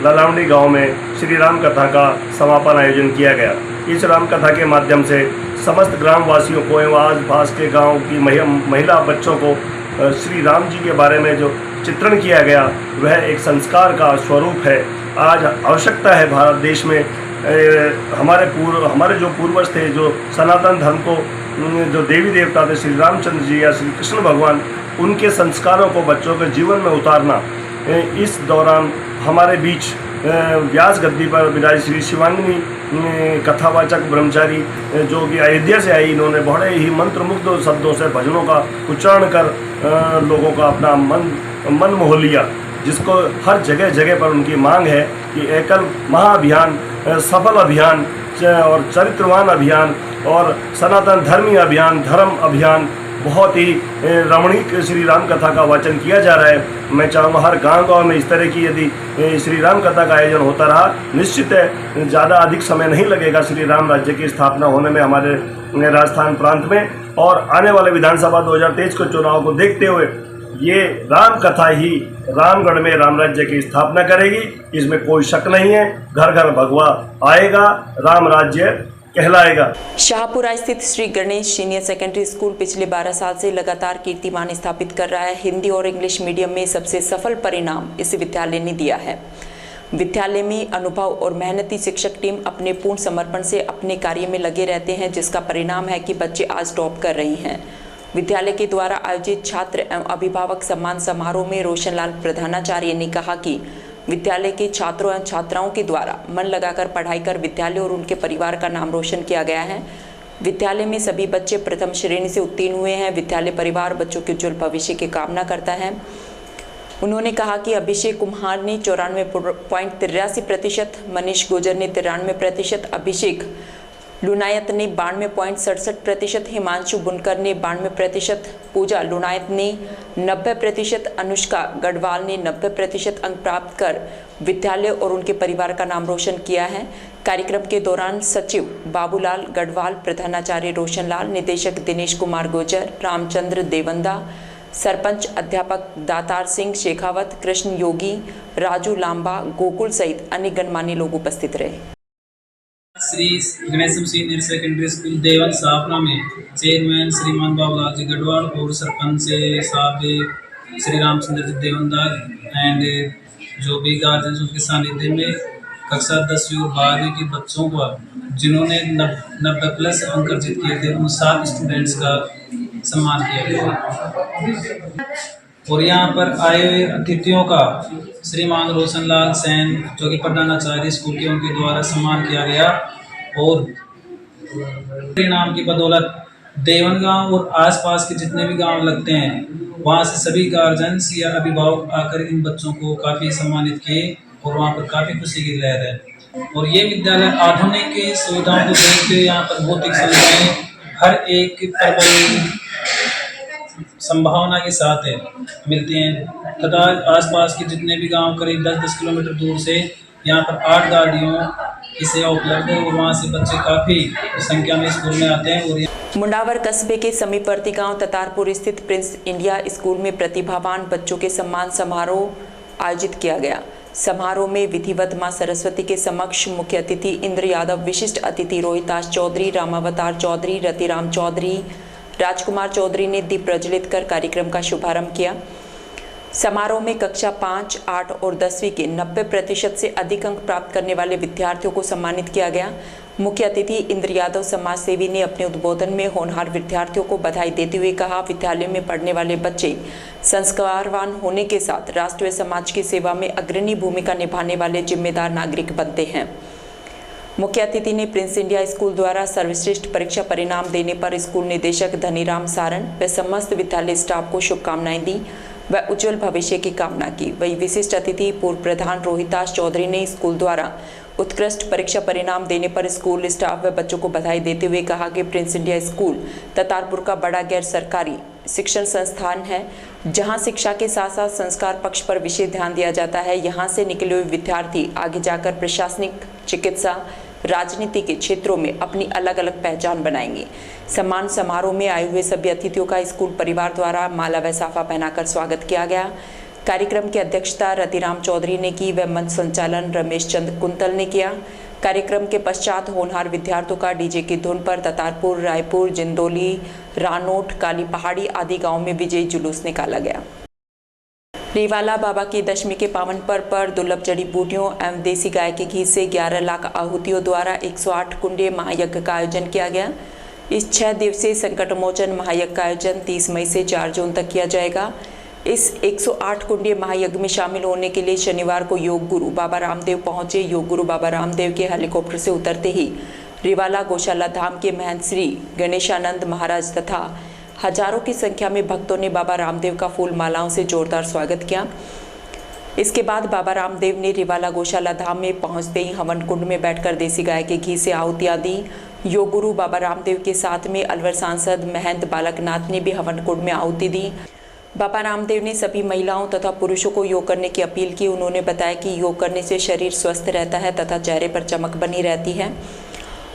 ललावंडी गांव में श्री राम कथा का समापन आयोजन किया गया। इस राम कथा के माध्यम से समस्त ग्रामवासियों को एवं आसपास के गांव की महिला बच्चों को श्री राम जी के बारे में जो चित्रण किया गया वह एक संस्कार का स्वरूप है। आज आवश्यकता है भारत देश में हमारे जो पूर्वज थे, जो सनातन धर्म को जो देवी देवता थे श्री रामचंद्र जी या श्री कृष्ण भगवान, उनके संस्कारों को बच्चों के जीवन में उतारना इस दौरान हमारे बीच व्यास गद्दी पर विराज श्री शिवांगिनी कथावाचक ब्रह्मचारी जो कि अयोध्या से आई, इन्होंने बड़े ही मंत्रमुग्ध शब्दों से भजनों का उच्चारण कर लोगों का अपना मन मोह लिया, जिसको हर जगह जगह पर उनकी मांग है कि एकल महाअभियान, सफल अभियान और चरित्रवान अभियान और सनातन धर्मी अभियान, धर्म अभियान बहुत ही रमणीक श्री राम कथा का वाचन किया जा रहा है। मैं चाहूँगा हर गांव में इस तरह की यदि श्री राम कथा का आयोजन होता रहा, निश्चित है ज़्यादा अधिक समय नहीं लगेगा श्री राम राज्य की स्थापना होने में हमारे राजस्थान प्रांत में। और आने वाले विधानसभा 2023 के चुनाव को देखते हुए ये राम कथा ही रामगढ़ में राम राज्य की स्थापना करेगी, इसमें कोई शक नहीं है। घर घर भगवा आएगा, राम राज्य कहलाएगा। शाहपुरा स्थित Shri Ganesh senior secondary school पिछले 12 साल से लगातार कीर्तिमान स्थापित कर रहा है। हिंदी और इंग्लिश मीडियम में सबसे सफल परिणाम इस विद्यालय ने दिया है। विद्यालय में अनुभव और मेहनती शिक्षक टीम अपने पूर्ण समर्पण से अपने कार्य में लगे रहते हैं, जिसका परिणाम है कि बच्चे आज टॉप कर रहे हैं। विद्यालय के द्वारा आयोजित छात्र एवं अभिभावक सम्मान समारोह में रोशनलाल प्रधानाचार्य ने कहा कि विद्यालय के छात्रों एवं छात्राओं के द्वारा मन लगाकर पढ़ाई कर विद्यालय और उनके परिवार का नाम रोशन किया गया है। विद्यालय में सभी बच्चे प्रथम श्रेणी से उत्तीर्ण हुए हैं। विद्यालय परिवार बच्चों के उज्जवल भविष्य की कामना करता है। उन्होंने कहा कि अभिषेक कुम्हार ने 94.83%, मनीष गुर्जर ने 93%, अभिषेक लुनायत ने 92.67%, हिमांशु बुनकर ने 92%, पूजा लुनायत ने 90%, अनुष्का गढ़वाल ने 90% अंक प्राप्त कर विद्यालय और उनके परिवार का नाम रोशन किया है। कार्यक्रम के दौरान सचिव बाबूलाल गढ़वाल, प्रधानाचार्य रोशनलाल, निदेशक दिनेश कुमार गुर्जर, रामचंद्र देवंदा, सरपंच अध्यापक दातार सिंह शेखावत, कृष्ण योगी, राजू लांबा, गोकुल सहित अन्य गणमान्य लोग उपस्थित रहे। Shri Ganesh senior secondary school Devan Sapna में चेयरमैन श्रीमान बाबूलाल जी गढ़वाल और सरपंच साहब श्री रामचंद्र जी देवंदा एंड जो भी गार्जियन उनके सानिध्य में कक्षा 10वीं और 12वीं के बच्चों को जिन्होंने 90+ अंक अर्जित किए थे, उन 7 स्टूडेंट्स का सम्मान किया गया। और यहाँ पर आए हुए अतिथियों का श्रीमान रोशनलाल सेन जो कि प्रधानाचार्य स्कूल के उनके द्वारा सम्मान किया गया। और परिणाम की बदौलत देवन गांव और आसपास के जितने भी गांव लगते हैं वहाँ से सभी गार्जियंस या अभिभावक आकर इन बच्चों को काफ़ी सम्मानित किए और वहाँ पर काफ़ी खुशी की लहर है। और ये विद्यालय आधुनिक सुविधाओं को देखते हुए यहाँ पर भौतिक सुविधाएं हर एक प्रबल संभावना के साथ है मिलती हैं तथा आसपास के जितने भी गांव करीब 10-10 किलोमीटर दूर से यहाँ पर 8 गाड़ियों की सेवा उपलब्ध है और वहाँ से बच्चे काफ़ी संख्या में स्कूल में आते हैं। और मुंडावर कस्बे के समीपवर्ती गांव ततारपुर स्थित प्रिंस इंडिया स्कूल में प्रतिभावान बच्चों के सम्मान समारोह आयोजित किया गया। समारोह में विधिवत मां सरस्वती के समक्ष मुख्य अतिथि इंद्र यादव, विशिष्ट अतिथि रोहिताश चौधरी, रामावतार चौधरी, रतिराम चौधरी, राजकुमार चौधरी ने दीप प्रज्वलित कर कार्यक्रम का शुभारंभ किया। समारोह में कक्षा 5, 8 और 10वीं के 90% से अधिक अंक प्राप्त करने वाले विद्यार्थियों को सम्मानित किया गया। मुख्य अतिथि इंद्र यादव समाज सेवी ने अपने उद्बोधन में होनहार विद्यार्थियों को बधाई देते हुए कहा, विद्यालय में पढ़ने वाले बच्चे संस्कारवान होने के साथ राष्ट्र व समाज की सेवा में अग्रणी भूमिका निभाने वाले जिम्मेदार नागरिक बनते हैं। मुख्य अतिथि ने प्रिंस इंडिया स्कूल द्वारा सर्वश्रेष्ठ परीक्षा परिणाम देने पर स्कूल निदेशक धनीराम सारण व समस्त विद्यालय स्टाफ को शुभकामनाएं दी व उज्जवल भविष्य की कामना की। वही विशिष्ट अतिथि पूर्व प्रधान रोहिताश चौधरी ने स्कूल द्वारा उत्कृष्ट परीक्षा परिणाम देने पर स्कूल स्टाफ व बच्चों को बधाई देते हुए कहा कि प्रिंस इंडिया स्कूल ततारपुर का बड़ा गैर सरकारी शिक्षण संस्थान है, जहां शिक्षा के साथ साथ संस्कार पक्ष पर विशेष ध्यान दिया जाता है। यहां से निकले हुए विद्यार्थी आगे जाकर प्रशासनिक, चिकित्सा, राजनीति के क्षेत्रों में अपनी अलग अलग पहचान बनाएंगे। सम्मान समारोह में आए हुए सभी अतिथियों का स्कूल परिवार द्वारा माला व साफा पहनाकर स्वागत किया गया। कार्यक्रम की अध्यक्षता रतिराम चौधरी ने की व मंच संचालन रमेश चंद कुंतल ने किया। कार्यक्रम के पश्चात होनहार विद्यार्थियों का डीजे की धुन पर ततारपुर, रायपुर, जिंदोली, रानोट, काली पहाड़ी आदि गाँव में विजयी जुलूस निकाला गया। रेवाला बाबा की दशमी के पावन पर्व पर दुर्लभ जड़ी बूटियों एवं देसी गाय के घी से 11 लाख आहुतियों द्वारा 108 कुंडे महायज्ञ का आयोजन किया गया। इस 6 दिवसीय संकटमोचन महायज्ञ का आयोजन 30 मई से 4 जून तक किया जाएगा। इस 108 कुंडीय महायज्ञ में शामिल होने के लिए शनिवार को योग गुरु बाबा रामदेव पहुंचे। योग गुरु बाबा रामदेव के हेलीकॉप्टर से उतरते ही रिवाला गौशाला धाम के महंत श्री गणेशानंद महाराज तथा हजारों की संख्या में भक्तों ने बाबा रामदेव का फूल मालाओं से जोरदार स्वागत किया। इसके बाद बाबा रामदेव ने रिवाला गौशाला धाम में पहुंचते ही हवन कुंड में बैठकर देसी गाय के घी से आहुतियां दी। योग गुरु बाबा रामदेव के साथ में अलवर सांसद महंत बालकनाथ ने भी हवन कुंड में आहुति दी। बाबा रामदेव ने सभी महिलाओं तथा पुरुषों को योग करने की अपील की। उन्होंने बताया कि योग करने से शरीर स्वस्थ रहता है तथा चेहरे पर चमक बनी रहती है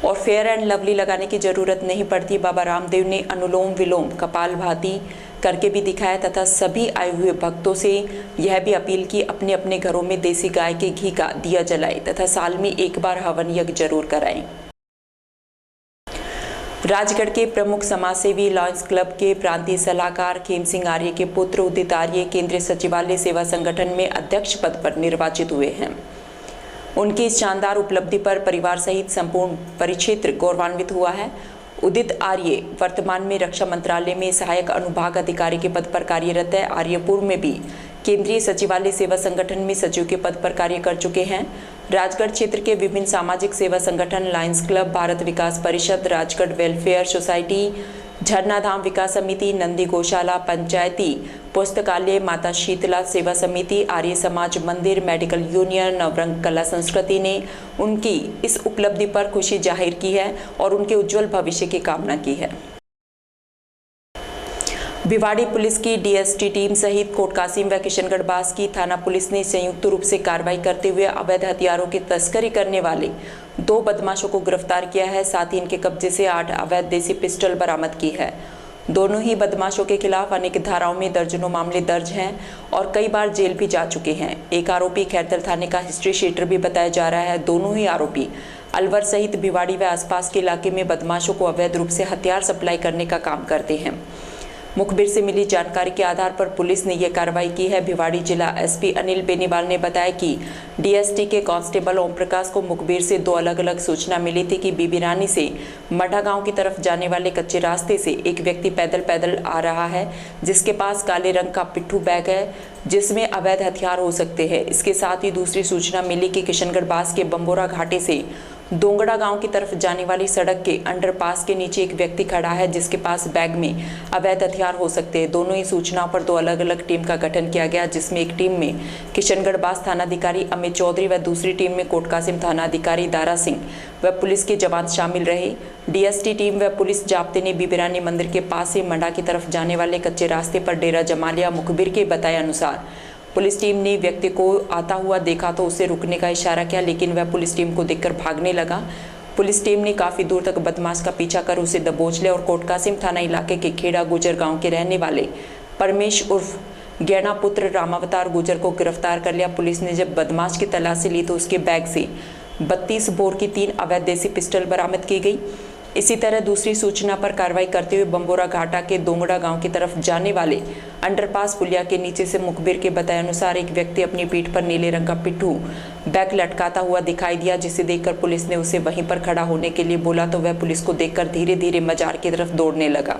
और फेयर एंड लवली लगाने की जरूरत नहीं पड़ती। बाबा रामदेव ने अनुलोम विलोम कपालभाति करके भी दिखाया तथा सभी आए हुए भक्तों से यह भी अपील की अपने अपने घरों में देसी गाय के घी का दिया जलाएं तथा साल में एक बार हवन यज्ञ जरूर कराएं। राजगढ़ के प्रमुख समाजसेवी लॉयंस क्लब के प्रांतीय सलाहकार खेम सिंह आर्य के पुत्र उदित आर्य केंद्रीय सचिवालय सेवा संगठन में अध्यक्ष पद पर निर्वाचित हुए हैं। उनकी इस शानदार उपलब्धि पर परिवार सहित संपूर्ण परिक्षेत्र गौरवान्वित हुआ है। उदित आर्य वर्तमान में रक्षा मंत्रालय में सहायक अनुभाग अधिकारी के पद पर कार्यरत है। आर्य पूर्व में भी केंद्रीय सचिवालय सेवा संगठन में सचिव के पद पर कार्य कर चुके हैं। राजगढ़ क्षेत्र के विभिन्न सामाजिक सेवा संगठन लायंस क्लब, भारत विकास परिषद, राजगढ़ वेलफेयर सोसाइटी, झरनाधाम विकास समिति, नंदी गौशाला, पंचायती पुस्तकालय, माता शीतला सेवा समिति, आर्य समाज मंदिर, मेडिकल यूनियन, नवरंग कला संस्कृति ने उनकी इस उपलब्धि पर खुशी जाहिर की है और उनके उज्जवल भविष्य की कामना की है। भिवाड़ी पुलिस की डीएसटी टीम सहित कोटकासिम व किशनगढ़ बास की थाना पुलिस ने संयुक्त रूप से कार्रवाई करते हुए अवैध हथियारों की तस्करी करने वाले 2 बदमाशों को गिरफ्तार किया है। साथ ही इनके कब्जे से 8 अवैध देसी पिस्टल बरामद की है। दोनों ही बदमाशों के खिलाफ अनेक धाराओं में दर्जनों मामले दर्ज हैं और कई बार जेल भी जा चुके हैं। एक आरोपी खैरतल थाने का हिस्ट्री शीटर भी बताया जा रहा है। दोनों ही आरोपी अलवर सहित भिवाड़ी व आसपास के इलाके में बदमाशों को अवैध रूप से हथियार सप्लाई करने का काम करते हैं। मुखबिर से मिली जानकारी के आधार पर पुलिस ने यह कार्रवाई की है। भिवाड़ी जिला एसपी अनिल बेनीवाल ने बताया कि डीएसटी के कांस्टेबल ओम प्रकाश को मुखबिर से 2 अलग अलग सूचना मिली थी कि बीबी रानी से मठा गांव की तरफ जाने वाले कच्चे रास्ते से एक व्यक्ति पैदल आ रहा है जिसके पास काले रंग का पिट्ठू बैग है जिसमें अवैध हथियार हो सकते हैं। इसके साथ ही दूसरी सूचना मिली कि किशनगढ़ बास के बंबोरा घाटी से दोंगड़ा गांव की तरफ जाने वाली सड़क के अंडरपास के नीचे एक व्यक्ति खड़ा है जिसके पास बैग में अवैध हथियार हो सकते हैं। दोनों ही सूचनाओं पर 2 अलग अलग टीम का गठन किया गया जिसमें एक टीम में किशनगढ़ बास थानाधिकारी अमित चौधरी व दूसरी टीम में कोटकासिम थानाधिकारी दारा सिंह व पुलिस के जवान शामिल रहे। डीएसटी टीम व पुलिस जाब्ते ने बीबी रानी मंदिर के पास से मंडा की तरफ जाने वाले कच्चे रास्ते पर डेरा जमा लिया। मुखबिर के बताए अनुसार पुलिस टीम ने व्यक्ति को आता हुआ देखा तो उसे रुकने का इशारा किया लेकिन वह पुलिस टीम को देखकर भागने लगा। पुलिस टीम ने काफी दूर तक बदमाश का पीछा कर उसे दबोच लिया और कोटकासिम थाना इलाके के खेड़ा गुजर गांव के रहने वाले परमेश उर्फ गैना पुत्र रामावतार गुजर को गिरफ्तार कर लिया। पुलिस ने जब बदमाश की तलाशी ली तो उसके बैग से 32 बोर की 3 अवैध देसी पिस्टल बरामद की गई। इसी तरह दूसरी सूचना पर कार्रवाई करते हुए बंबोरा घाटा के दोंगड़ा गांव की तरफ जाने वाले अंडरपास पुलिया के नीचे से मुखबिर के बताए अनुसार एक व्यक्ति अपनी पीठ पर नीले रंग का पिट्ठू बैग लटकाता हुआ दिखाई दिया जिसे देखकर पुलिस ने उसे वहीं पर खड़ा होने के लिए बोला तो वह पुलिस को देखकर धीरे धीरे मजार की तरफ दौड़ने लगा।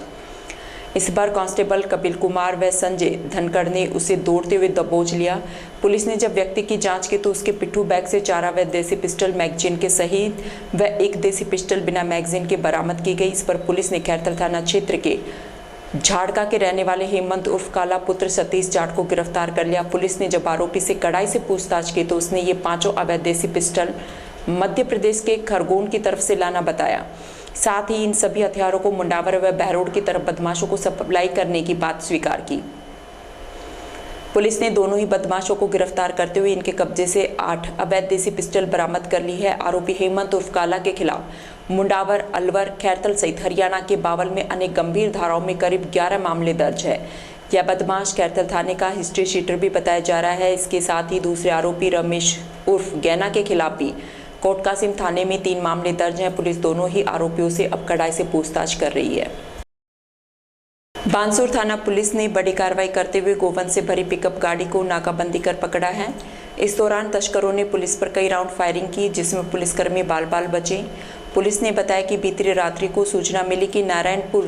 इस बार कांस्टेबल कपिल कुमार व संजय धनखड़ ने उसे दौड़ते हुए दबोच लिया। पुलिस ने जब व्यक्ति की जांच की तो उसके पिट्ठू बैग से 4 अवैध देसी पिस्टल मैगजीन के सहित व 1 देसी पिस्टल बिना मैगजीन के बरामद की गई। इस पर पुलिस ने खैरतल थाना क्षेत्र के झाड़का के रहने वाले हेमंत उर्फ काला पुत्र सतीश जाट को गिरफ्तार कर लिया। पुलिस ने जब आरोपी से कड़ाई से पूछताछ की तो उसने ये 5 अवैध देसी पिस्टल मध्य प्रदेश के खरगोन की तरफ से लाना बताया। साथ ही इन सभी हथियारों को मुंडावर व बहरोड की तरफ बदमाशों को सप्लाई करने की बात स्वीकार की। पुलिस ने दोनों ही बदमाशों को गिरफ्तार करते हुए इनके कब्जे से 8 अवैध देसी पिस्टल बरामद कर ली है। आरोपी हेमंत उर्फ काला के खिलाफ मुंडावर, अलवर, खैरतल सहित हरियाणा के बावल में अनेक गंभीर धाराओं में करीब 11 मामले दर्ज है। यह बदमाश खैरतल थाने का हिस्ट्री शीटर भी बताया जा रहा है। इसके साथ ही दूसरे आरोपी रमेश उर्फ गैना के खिलाफ भी कोटकासिम थाने में 3 मामले दर्ज हैं। पुलिस दोनों ही आरोपियों से अब कड़ाई से पूछताछ कर रही है। बानसूर थाना पुलिस ने बड़ी कार्रवाई करते हुए गोवंश से भरी पिकअप गाड़ी को नाकाबंदी कर पकड़ा है। इस दौरान तस्करों ने पुलिस पर कई राउंड फायरिंग की जिसमें पुलिसकर्मी बाल बाल बचे। पुलिस ने बताया कि बीती रात्रि को सूचना मिली कि नारायणपुर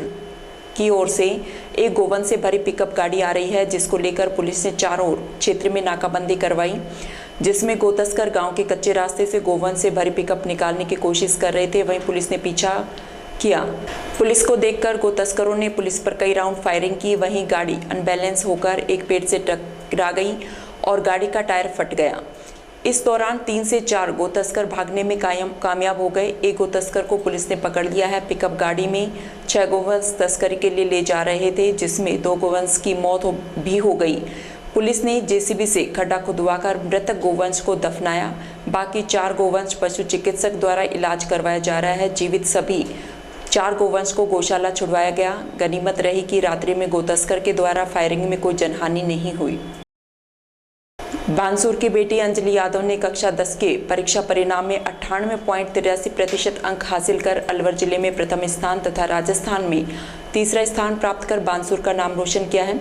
की ओर से एक गोवंश से भरी पिकअप गाड़ी आ रही है, जिसको लेकर पुलिस ने चारों ओर क्षेत्र में नाकाबंदी करवाई, जिसमें गोतस्कर गांव के कच्चे रास्ते से गोवंश से भरी पिकअप निकालने की कोशिश कर रहे थे। वहीं पुलिस ने पीछा किया। पुलिस को देखकर गोतस्करों ने पुलिस पर कई राउंड फायरिंग की। वहीं गाड़ी अनबैलेंस होकर एक पेड़ से टकरा गई और गाड़ी का टायर फट गया। इस दौरान 3 से 4 गोतस्कर भागने में कामयाब हो गए। एक गोतस्कर को पुलिस ने पकड़ लिया है। पिकअप गाड़ी में 6 गोवंश तस्करी के लिए ले जा रहे थे, जिसमें 2 गोवंश की मौत भी हो गई। पुलिस ने जेसीबी से खड्डा खुदवाकर मृतक गोवंश को दफनाया। बाकी 4 गोवंश पशु चिकित्सक द्वारा इलाज करवाया जा रहा है। जीवित सभी 4 गोवंश को गौशाला छुड़वाया गया। गनीमत रही कि रात्रि में गोतस्कर के द्वारा फायरिंग में कोई जनहानि नहीं हुई। बानसूर की बेटी अंजलि यादव ने कक्षा 10 के परीक्षा परिणाम में 98.83% अंक हासिल कर अलवर जिले में प्रथम स्थान तथा राजस्थान में तीसरा स्थान प्राप्त कर बानसूर का नाम रोशन किया है।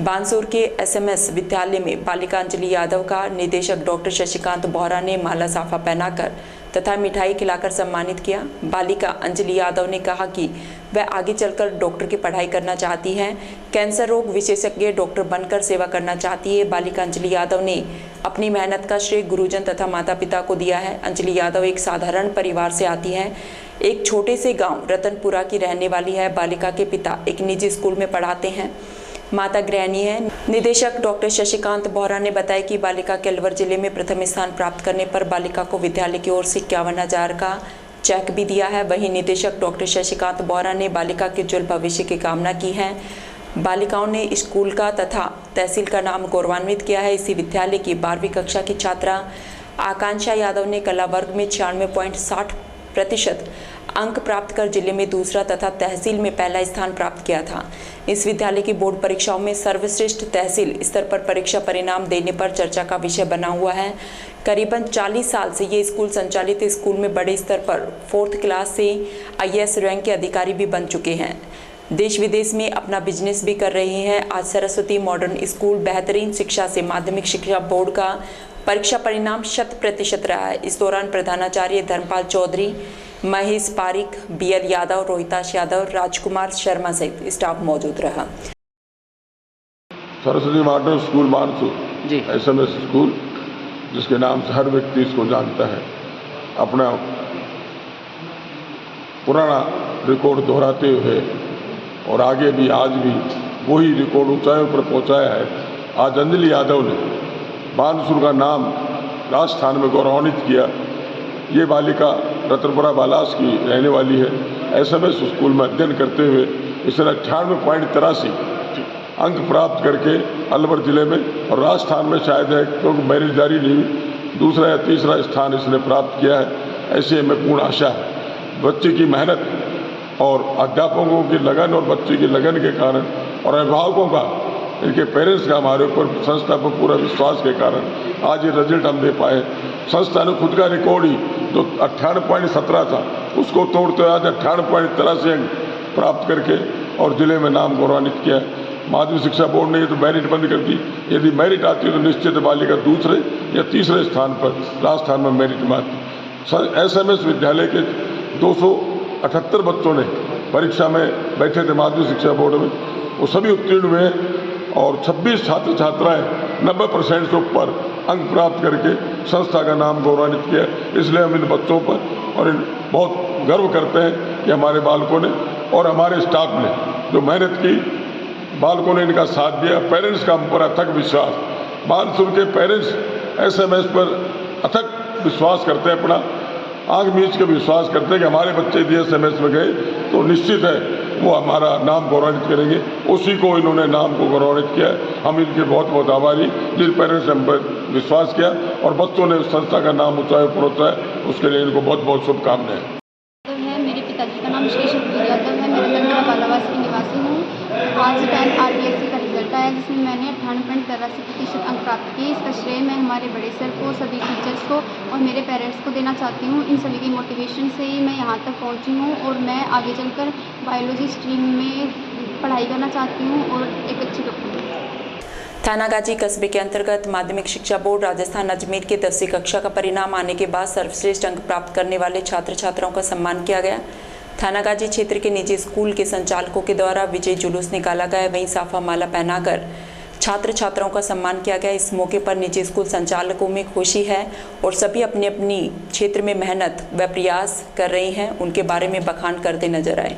बानसूर के एसएमएस विद्यालय में बालिका अंजलि यादव का निदेशक डॉक्टर शशिकांत बोहरा ने माला साफा पहनाकर तथा मिठाई खिलाकर सम्मानित किया। बालिका अंजलि यादव ने कहा कि वह आगे चलकर डॉक्टर की पढ़ाई करना चाहती है, कैंसर रोग विशेषज्ञ डॉक्टर बनकर सेवा करना चाहती है। बालिका अंजलि यादव ने अपनी मेहनत का श्रेय गुरुजन तथा माता पिता को दिया है। अंजलि यादव एक साधारण परिवार से आती है, एक छोटे से गाँव रतनपुरा की रहने वाली है। बालिका के पिता एक निजी स्कूल में पढ़ाते हैं, माता गृहिणी है। निदेशक डॉक्टर शशिकांत बोहरा ने बताया कि बालिका के अलवर जिले में प्रथम स्थान प्राप्त करने पर बालिका को विद्यालय की ओर से 51,000 का चेक भी दिया है। वहीं निदेशक डॉक्टर शशिकांत बोहरा ने बालिका के उज्जवल भविष्य की कामना की है। बालिकाओं ने स्कूल का तथा तहसील का नाम गौरवान्वित किया है। इसी विद्यालय की 12वीं कक्षा की छात्रा आकांक्षा यादव ने कला वर्ग में 96.60% अंक प्राप्त कर जिले में दूसरा तथा तहसील में पहला स्थान प्राप्त किया था। इस विद्यालय की बोर्ड परीक्षाओं में सर्वश्रेष्ठ तहसील स्तर पर परीक्षा परिणाम देने पर चर्चा का विषय बना हुआ है। करीबन 40 साल से ये स्कूल संचालित स्कूल में बड़े स्तर पर 4th क्लास से IAS रैंक के अधिकारी भी बन चुके हैं। देश विदेश में अपना बिजनेस भी कर रहे हैं। आज सरस्वती मॉडर्न स्कूल बेहतरीन शिक्षा से माध्यमिक शिक्षा बोर्ड का परीक्षा परिणाम 100% रहा है। इस दौरान प्रधानाचार्य धर्मपाल चौधरी, महेश पारिक, BL यादव, रोहिताश यादव, राजकुमार शर्मा सहित स्टाफ मौजूद रहा। Saraswati modern school Bansur SMS school, जिसके नाम से हर व्यक्ति इसको जानता है, अपना पुराना रिकॉर्ड दोहराते हुए और आगे भी आज भी वही रिकॉर्ड ऊंचाइयों पर पहुंचाया है। आज अंजलि यादव ने बानसूर का नाम राजस्थान में गौरवान्वित किया। ये बालिका रतनपुरा बालास की रहने वाली है। SMS स्कूल में अध्ययन करते हुए इसने 98.83 अंक प्राप्त करके अलवर जिले में और राजस्थान में शायद है, क्योंकि मेरिट जारी नहीं हुई, दूसरा या तीसरा स्थान इसने प्राप्त किया है। ऐसी हमें पूर्ण आशा है। बच्चे की मेहनत और अध्यापकों की लगन और बच्चे की लगन के कारण और अभिभावकों का, इनके पेरेंट्स का हमारे ऊपर संस्था पर पूरा विश्वास के कारण आज ये रिजल्ट हम दे पाए। संस्था ने खुद का रिकॉर्ड ही जो 98.17 था उसको तोड़ते आज 98.83 अंक प्राप्त करके और जिले में नाम गौरवान्वित किया। माध्यमिक शिक्षा बोर्ड ने ये तो मेरिट बंद कर दी। यदि मेरिट आती है तो निश्चित बालिका दूसरे या तीसरे स्थान पर राजस्थान में मेरिट में आती। SMS विद्यालय के 278 बच्चों ने परीक्षा में बैठे थे माध्यमिक शिक्षा बोर्ड में, वो सभी उत्तीर्ण हुए और 26 छात्र छात्राएं 90% से ऊपर अंक प्राप्त करके संस्था का नाम गौरवान्वित किया। इसलिए हम इन बच्चों पर और इन बहुत गर्व करते हैं कि हमारे बालकों ने और हमारे स्टाफ ने जो मेहनत की, बालकों ने इनका साथ दिया। पेरेंट्स का हम पर अथक विश्वास, बानसूर के पेरेंट्स SMS पर अथक विश्वास करते हैं, अपना आँख मीच के विश्वास करते हैं कि हमारे बच्चे यदि SMS में गए तो निश्चित है वो हमारा नाम गौरवान्वित करेंगे। उसी को इन्होंने नाम को गौरवान्वित किया। हम इनके बहुत बहुत आभारी, जिन पेरेंट्स ने हम पर विश्वास किया और बच्चों ने उस संस्था का नाम ऊंचाई पर पहुंचाया, उसके लिए इनको बहुत बहुत शुभकामनाएं। मेरे पिताजी का नाम श्री शक्ति यादव है। मैं रतनपुरा बालावास की निवासी हूँ। आज 10 RBSC का रिजल्ट आया, जिसमें मैंने 98.83% अंक प्राप्त किए। इसका श्रेय मैं हमारे बड़े सर को, सभी टीचर्स को और मेरे पेरेंट्स को देना चाहती हूँ। इन सभी की मोटिवेशन से ही मैं यहाँ तक पहुँची हूँ और मैं आगे चलकर बायोलॉजी स्ट्रीम में पढ़ाई करना चाहती हूँ और एक अच्छी डॉक्टर। थानागाजी कस्बे के अंतर्गत माध्यमिक शिक्षा बोर्ड राजस्थान अजमेर के 10वीं कक्षा का परिणाम आने के बाद सर्वश्रेष्ठ अंक प्राप्त करने वाले छात्र छात्राओं का सम्मान किया गया। थानागाजी क्षेत्र के निजी स्कूल के संचालकों के द्वारा विजय जुलूस निकाला गया, वहीं साफा माला पहनाकर छात्र छात्राओं का सम्मान किया गया। इस मौके पर निजी स्कूल संचालकों में खुशी है और सभी अपनी अपनी क्षेत्र में मेहनत व प्रयास कर रही हैं, उनके बारे में बखान करते नजर आए।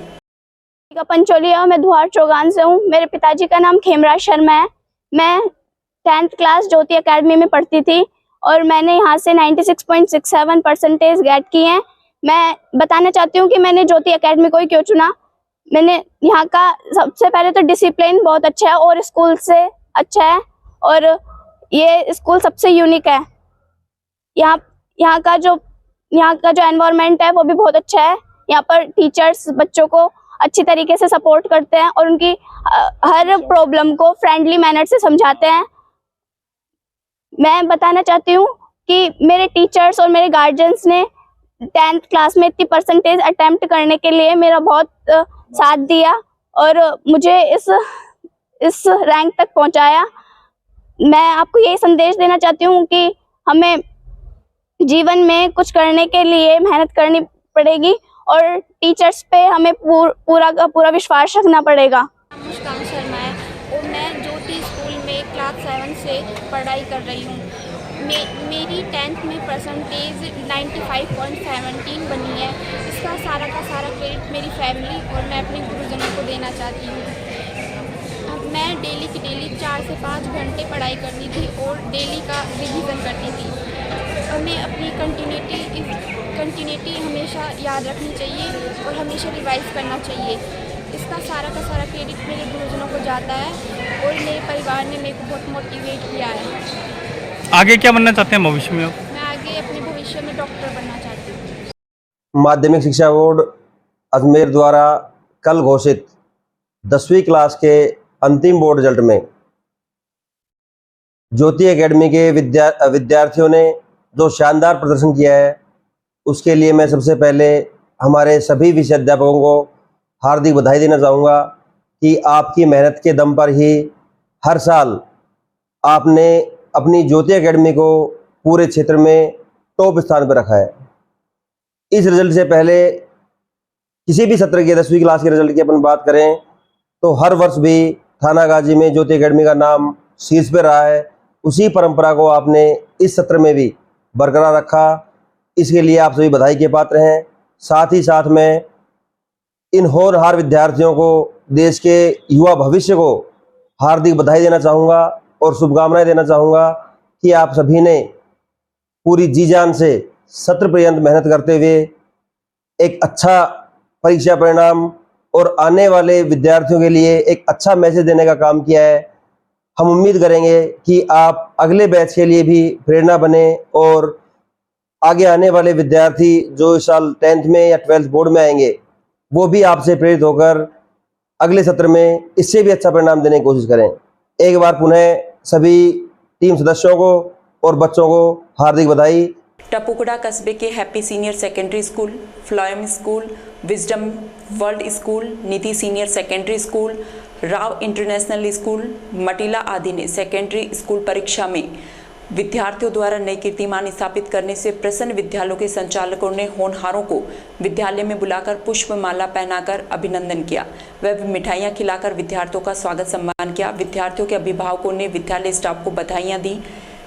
पंचोलिया, मैं धुआर चौगान से हूँ। मेरे पिताजी का नाम खेमराज शर्मा है। मैं 10th क्लास ज्योति एकेडमी में पढ़ती थी और मैंने यहाँ से 96.67% गेट की हैं। मैं बताना चाहती हूँ कि मैंने ज्योति एकेडमी को ही क्यों चुना। मैंने यहाँ का सबसे पहले तो डिसिप्लिन बहुत अच्छा है और स्कूल से अच्छा है, और ये स्कूल सबसे यूनिक है। यहाँ का जो एनवायरनमेंट है वो भी बहुत अच्छा है। यहाँ पर टीचर्स बच्चों को अच्छी तरीके से सपोर्ट करते हैं और उनकी हर प्रॉब्लम को फ्रेंडली मैनर से समझाते हैं। मैं बताना चाहती हूँ कि मेरे टीचर्स और मेरे गार्जियंस ने 10th क्लास में इतनी परसेंटेज अटेम्प्ट करने के लिए मेरा बहुत साथ दिया और मुझे इस रैंक तक पहुंचाया। मैं आपको यही संदेश देना चाहती हूँ कि हमें जीवन में कुछ करने के लिए मेहनत करनी पड़ेगी और टीचर्स पे हमें पूरा का पूरा विश्वास रखना पड़ेगा। मुस्कान शर्मा है और मैं ज्योति स्कूल में क्लास 7 से पढ़ाई कर रही हूँ। मेरी 10th में परसेंटेज 95.17 बनी है। इसका सारा का सारा क्रेडिट मेरी फैमिली और मैं अपने गुरुजनों को देना चाहती हूँ। मैं डेली की डेली 4 से 5 घंटे पढ़ाई करती थी और डेली का रिवीजन करती थी। हमें अपनी कंटिन्यूटी हमेशा याद रखनी चाहिए और हमेशा रिवाइज करना चाहिए। इसका सारा का सारा क्रेडिट मेरे गुरुजनों को जाता है और मेरे परिवार ने मेरे को बहुत मोटिवेट किया है। आगे क्या बनना चाहते हैं भविष्य में? मैं आगे अपने भविष्य में डॉक्टर बनना चाहती हूँ। माध्यमिक शिक्षा बोर्ड अजमेर द्वारा कल घोषित 10वीं क्लास के अंतिम बोर्ड रिजल्ट में ज्योति एकेडमी के विद्यार्थियों ने जो शानदार प्रदर्शन किया है, उसके लिए मैं सबसे पहले हमारे सभी विषय अध्यापकों को हार्दिक बधाई देना चाहूँगा कि आपकी मेहनत के दम पर ही हर साल आपने अपनी ज्योति एकेडमी को पूरे क्षेत्र में टॉप स्थान पर रखा है। इस रिजल्ट से पहले किसी भी सत्र के 10वीं क्लास के रिजल्ट की अपन बात करें तो हर वर्ष भी थानागाजी में ज्योति एकेडमी का नाम शीर्ष पर रहा है। उसी परंपरा को आपने इस सत्र में भी बरकरार रखा, इसके लिए आप सभी बधाई के पात्र हैं। साथ ही साथ मैं इन होनहार विद्यार्थियों को, देश के युवा भविष्य को हार्दिक बधाई देना चाहूँगा और शुभकामनाएं देना चाहूँगा कि आप सभी ने पूरी जी जान से सत्र पर्यंत मेहनत करते हुए एक अच्छा परीक्षा परिणाम और आने वाले विद्यार्थियों के लिए एक अच्छा मैसेज देने का काम किया है। हम उम्मीद करेंगे कि आप अगले बैच के लिए भी प्रेरणा बने और आगे आने वाले विद्यार्थी जो इस साल 10th में या 12th बोर्ड में आएंगे वो भी आपसे प्रेरित होकर अगले सत्र में इससे भी अच्छा परिणाम देने की कोशिश करें। एक बार पुनः सभी टीम सदस्यों को और बच्चों को हार्दिक बधाई। टपुकड़ा कस्बे के happy senior secondary school, phloem school, wisdom world school, Nidhi senior secondary school, Rao international school, Matila आदि ने सेकेंडरी स्कूल परीक्षा में विद्यार्थियों द्वारा नई कीर्तिमान स्थापित करने से प्रसन्न विद्यालयों के संचालकों ने होनहारों को विद्यालय में बुलाकर पुष्पमाला पहनाकर अभिनंदन किया। वह मिठाइयां खिलाकर विद्यार्थियों का स्वागत सम्मान किया। विद्यार्थियों के अभिभावकों ने विद्यालय स्टाफ को बधाइयां दी।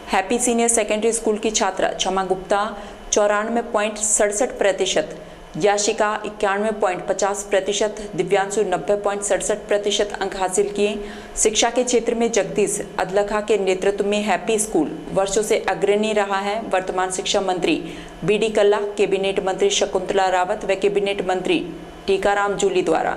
हैप्पी सीनियर सेकेंडरी स्कूल की छात्रा क्षमा गुप्ता 94.67%, याशिका 91.50%, दिव्यांशु 90.67% अंक हासिल किए। शिक्षा के क्षेत्र में जगदीश अदलखा के नेतृत्व में हैप्पी स्कूल वर्षों से अग्रणी रहा है। वर्तमान शिक्षा मंत्री बीडी कल्ला, कैबिनेट मंत्री शकुंतला रावत व कैबिनेट मंत्री टीकाराम जूली द्वारा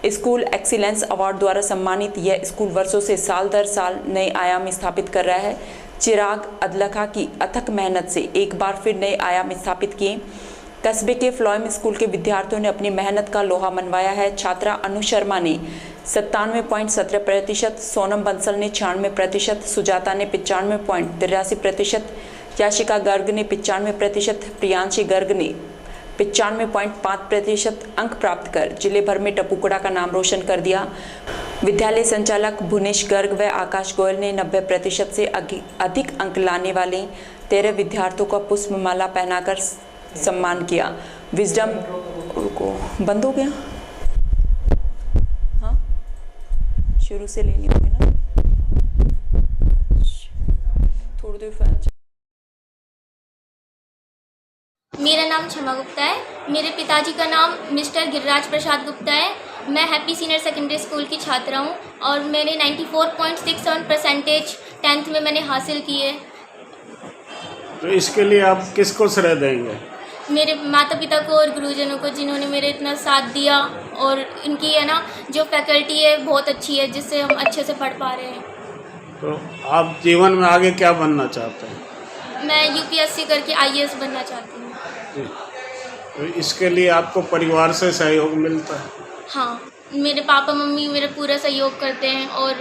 स्कूल एक्सीलेंस अवार्ड द्वारा सम्मानित यह स्कूल वर्षों से साल दर साल नए आयाम स्थापित कर रहा है। चिराग अदलखा की अथक मेहनत से एक बार फिर नए आयाम स्थापित किए। कस्बे के फ्लोएम स्कूल के विद्यार्थियों ने अपनी मेहनत का लोहा मनवाया है। छात्रा अनु शर्मा ने 97.17%, सोनम बंसल ने 96%, सुजाता ने 95.83%, याशिका गर्ग ने 95%, प्रियांशी गर्ग ने 95.5% अंक प्राप्त कर जिले भर में टपुकड़ा का नाम रोशन कर दिया। विद्यालय संचालक भुवनेश गर्ग व आकाश गोयल ने 90% से अधिक अंक लाने वाले 13 विद्यार्थियों का पुष्पमाला पहनाकर सम्मान किया। विजडम रुको, बंद हो गया। हाँ, शुरू से लेनी होगी ना। थोड़ी देर फैन। मेरा नाम क्षमा गुप्ता है। मेरे पिताजी का नाम मिस्टर गिरिराज प्रसाद गुप्ता है। मैं हैप्पी सीनियर सेकेंडरी स्कूल की छात्रा हूँ और मैंने 94.67% 10th में मैंने हासिल की है। तो इसके लिए आप किसको श्रेय देंगे? मेरे माता पिता को और गुरुजनों को, जिन्होंने मेरे इतना साथ दिया, और इनकी है ना जो फैकल्टी है बहुत अच्छी है, जिससे हम अच्छे से पढ़ पा रहे हैं। तो आप जीवन में आगे क्या बनना चाहते हैं? मैं यूपीएससी करके आईएएस बनना चाहती हूँ। तो इसके लिए आपको परिवार से सहयोग मिलता है? हाँ, मेरे पापा मम्मी मेरा पूरा सहयोग करते हैं और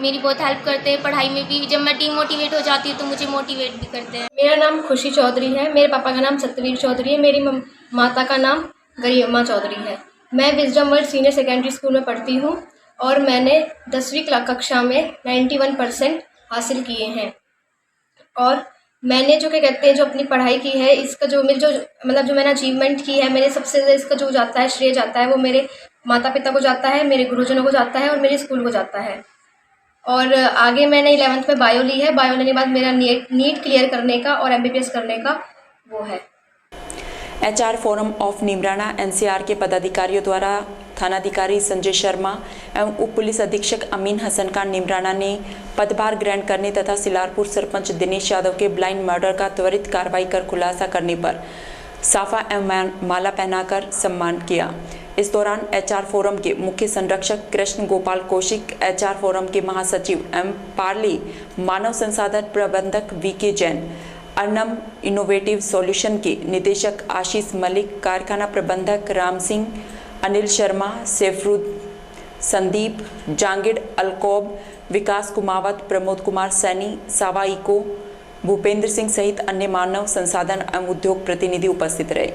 मेरी बहुत हेल्प करते हैं पढ़ाई में भी। जब मैं डीमोटिवेट हो जाती हूँ तो मुझे मोटिवेट भी करते हैं। मेरा नाम खुशी चौधरी है। मेरे पापा का नाम सत्यवीर चौधरी है। मेरी माता का नाम गरियम्मा चौधरी है। मैं wisdom world senior secondary school में पढ़ती हूँ और मैंने 10वीं कक्षा में 91% हासिल किए हैं। और मैंने जो क्या कहते हैं जो अपनी पढ़ाई की है, इसका जो मेरी जो मतलब जो मैंने अचीवमेंट की है, मेरे सबसे ज़्यादा इसका जो जाता है श्रेय जाता है वो मेरे माता पिता को जाता है, मेरे गुरुजनों को जाता है और मेरे स्कूल को जाता है। और आगे मैंने 11th में बायो ली है। बायो लेने के बाद मेरा नीट क्लियर करने का और MBBS करने का वो है। HR forum of Neemrana NCR के पदाधिकारियों द्वारा थानाधिकारी संजय शर्मा एवं उप पुलिस अधीक्षक अमीन हसन खान नीमराना ने पदभार ग्रहण करने तथा सिलारपुर सरपंच दिनेश यादव के ब्लाइंड मर्डर का त्वरित कार्रवाई कर खुलासा करने पर साफा एवं माला पहनाकर सम्मान किया। इस दौरान HR फोरम के मुख्य संरक्षक कृष्ण गोपाल कौशिक, HR फोरम के महासचिव एम पार्ली, मानव संसाधन प्रबंधक VK जैन, अर्नम इनोवेटिव सॉल्यूशन के निदेशक आशीष मलिक, कारखाना प्रबंधक राम सिंह, अनिल शर्मा, सैफरुद, संदीप, जांगिड अलकोब, विकास कुमावत, प्रमोद कुमार सैनी, सावा इको, भूपेंद्र सिंह सहित अन्य मानव संसाधन एवं उद्योग प्रतिनिधि उपस्थित रहे।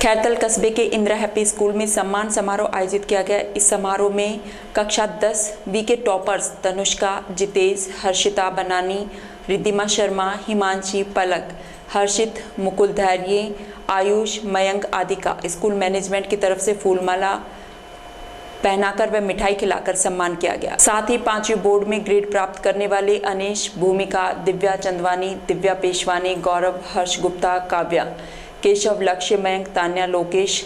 खैरतल कस्बे के इंदिरा हैप्पी स्कूल में सम्मान समारोह आयोजित किया गया। इस समारोह में कक्षा 10वीं के टॉपर्स तनुष्का, जितेश, हर्षिता बनानी, रिद्धिमा शर्मा, हिमांशी, पलक, हर्षित, मुकुल धैर्य, आयुष, मयंक आदि का स्कूल मैनेजमेंट की तरफ से फूलमाला पहनाकर व मिठाई खिलाकर सम्मान किया गया। साथ ही 5वीं बोर्ड में ग्रेड प्राप्त करने वाले अनीश, भूमिका, दिव्या चंदवानी, दिव्या पेशवानी, गौरव, हर्ष गुप्ता, काव्या, केशव, लक्ष्य, मयंक, तान्या, लोकेश,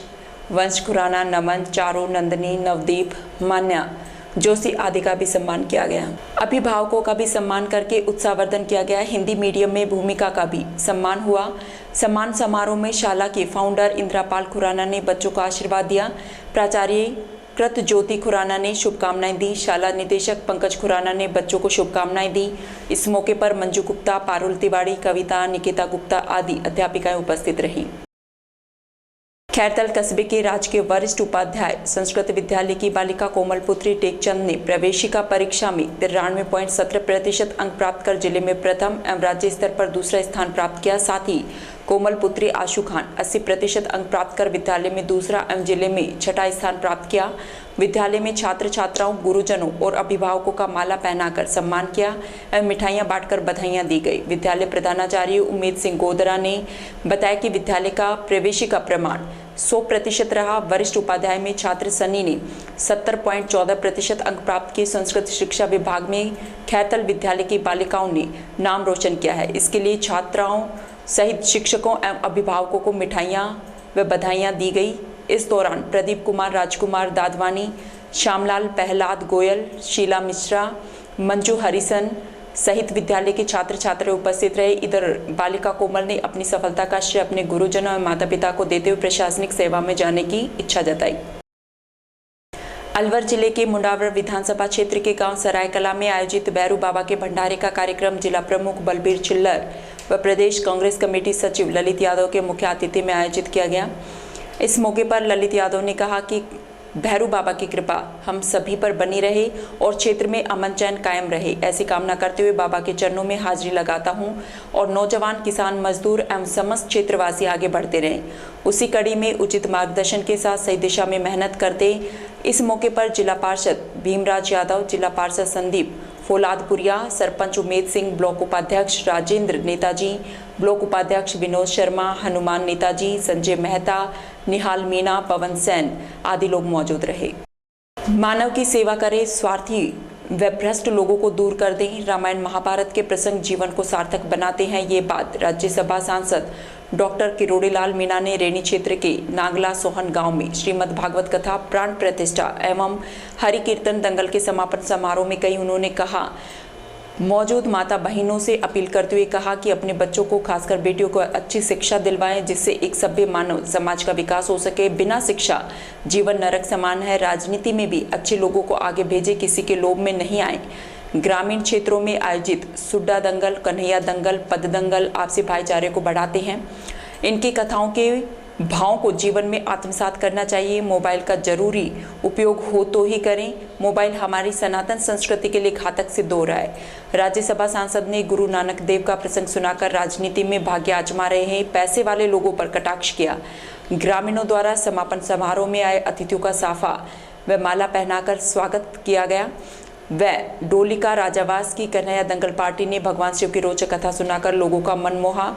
वंश खुराना, नमन, चारू, नंदनी, नवदीप, मान्या, जोशी आदि का भी सम्मान किया गया। अभिभावकों का भी सम्मान करके उत्साहवर्धन किया गया। हिंदी मीडियम में भूमिका का भी सम्मान हुआ। सम्मान समारोह में शाला के फाउंडर इंद्रापाल खुराना ने बच्चों को आशीर्वाद दिया। प्राचार्य कृत ज्योति खुराना ने शुभकामनाएं दी। शाला निदेशक पंकज खुराना ने बच्चों को शुभकामनाएं दी। इस मौके पर मंजू गुप्ता, पारुल तिवारी, कविता, निकिता गुप्ता आदि अध्यापिकाएं उपस्थित रहीं। खैरतल कस्बे के राजकीय वरिष्ठ उपाध्याय संस्कृत विद्यालय की बालिका कोमलपुत्री टेकचंद ने प्रवेशिका परीक्षा में 93.17% अंक प्राप्त कर जिले में प्रथम एवं राज्य स्तर पर दूसरा स्थान प्राप्त किया। साथ ही कोमलपुत्री आशु खान 80% अंक प्राप्त कर विद्यालय में दूसरा एवं जिले में छठा स्थान प्राप्त किया। विद्यालय में छात्र छात्राओं, गुरुजनों और अभिभावकों का माला पहनाकर सम्मान किया एवं मिठाइयां बांटकर बधाइयां दी गई। विद्यालय प्रधानाचार्य उमेद सिंह गोदरा ने बताया कि विद्यालय का प्रवेशिका प्रमाण 100% रहा। वरिष्ठ उपाध्याय में छात्र सनी ने 70.14% अंक प्राप्त किए। संस्कृत शिक्षा विभाग में खैरतल विद्यालय की बालिकाओं ने नाम रोशन किया है। इसके लिए छात्राओं सहित शिक्षकों एवं अभिभावकों को मिठाइयां व बधाइयां दी गई। इस दौरान प्रदीप कुमार, राजकुमार दादवानी, श्यामलाल, प्रहलाद गोयल, शीला मिश्रा, मंजू हरिसन सहित विद्यालय के छात्र छात्राएं उपस्थित रहे। इधर बालिका कोमल ने अपनी सफलता का श्रेय अपने गुरुजनों और माता पिता को देते हुए प्रशासनिक सेवा में जाने की इच्छा जताई। अलवर जिले के मुंडावर विधानसभा क्षेत्र के गांव सरायकला में आयोजित भैरू बाबा के भंडारे का कार्यक्रम जिला प्रमुख बलबीर चिल्लर व प्रदेश कांग्रेस कमेटी सचिव ललित यादव के मुख्य आतिथ्य में आयोजित किया गया। इस मौके पर ललित यादव ने कहा कि भैरू बाबा की कृपा हम सभी पर बनी रहे और क्षेत्र में अमन चैन कायम रहे, ऐसी कामना करते हुए बाबा के चरणों में हाजिरी लगाता हूं और नौजवान, किसान, मजदूर एवं समस्त क्षेत्रवासी आगे बढ़ते रहें। उसी कड़ी में उचित मार्गदर्शन के साथ सही दिशा में मेहनत करते। इस मौके पर जिला पार्षद भीमराज यादव, जिला पार्षद संदीप, फौलादपुरिया, सरपंच उमेद सिंह, ब्लॉक उपाध्यक्ष राजेंद्र नेताजी, ब्लॉक उपाध्यक्ष विनोद शर्मा, हनुमान नेताजी, संजय मेहता, निहाल मीना, पवन सेन आदि लोग मौजूद रहे। मानव की सेवा करें, स्वार्थी व भ्रष्ट लोगों को दूर कर दें। रामायण महाभारत के प्रसंग जीवन को सार्थक बनाते हैं। ये बात राज्यसभा सांसद डॉक्टर किरोड़ीलाल मीणा ने रेनी क्षेत्र के नागला सोहन गांव में श्रीमद् भागवत कथा प्राण प्रतिष्ठा एवं हरि कीर्तन दंगल के समापन समारोह में कही। उन्होंने कहा, मौजूद माता बहनों से अपील करते हुए कहा कि अपने बच्चों को, खासकर बेटियों को अच्छी शिक्षा दिलवाएं, जिससे एक सभ्य मानव समाज का विकास हो सके। बिना शिक्षा जीवन नरक समान है। राजनीति में भी अच्छे लोगों को आगे भेजे, किसी के लोभ में नहीं आए। ग्रामीण क्षेत्रों में आयोजित सुड्डा दंगल, कन्हैया दंगल, पद दंगल आपसी भाईचारे को बढ़ाते हैं। इनकी कथाओं के भावों को जीवन में आत्मसात करना चाहिए। मोबाइल का जरूरी उपयोग हो तो ही करें। मोबाइल हमारी सनातन संस्कृति के लिए घातक सिद्ध हो रहा है। राज्यसभा सांसद ने गुरु नानक देव का प्रसंग सुनाकर राजनीति में भाग्य आजमा रहे हैं पैसे वाले लोगों पर कटाक्ष किया। ग्रामीणों द्वारा समापन समारोह में आए अतिथियों का साफा व माला पहनाकर स्वागत किया गया। व डोलिका राजावास की कन्हैया दंगल पार्टी ने भगवान शिव की रोचक कथा सुनाकर लोगों का मन मोहा।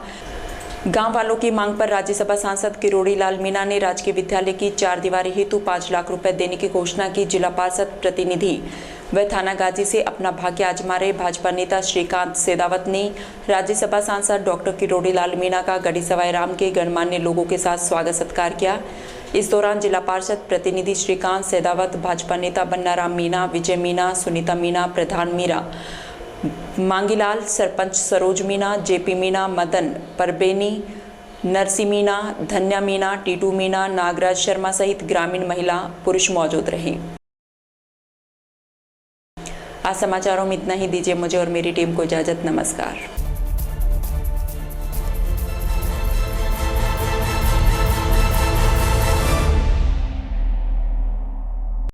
गांव वालों की मांग पर राज्यसभा सांसद किरोड़ीलाल मीणा ने राजकीय विद्यालय की 4 दीवारी हेतु 5 लाख रुपए देने की घोषणा की। जिला पार्षद प्रतिनिधि व थाना गाजी से अपना भाग्य आजमा रहे भाजपा नेता श्रीकांत सेदावत ने राज्यसभा सांसद डॉक्टर किरोड़ीलाल मीणा का गढ़ी सवाई राम के गणमान्य लोगों के साथ स्वागत सत्कार किया। इस दौरान जिला पार्षद प्रतिनिधि श्रीकांत सेदावत, भाजपा नेता बन्नाराम मीणा, विजय मीणा, सुनीता मीणा, प्रधान मीणा, मांगीलाल, सरपंच सरोज मीणा, जेपी मीणा, मदन परबेनी, नरसी मीणा, धन्या मीणा, टीटू मीणा, नागराज शर्मा सहित ग्रामीण महिला पुरुष मौजूद रहे। आज समाचारों में इतना ही। दीजिए मुझे और मेरी टीम को इजाजत। नमस्कार।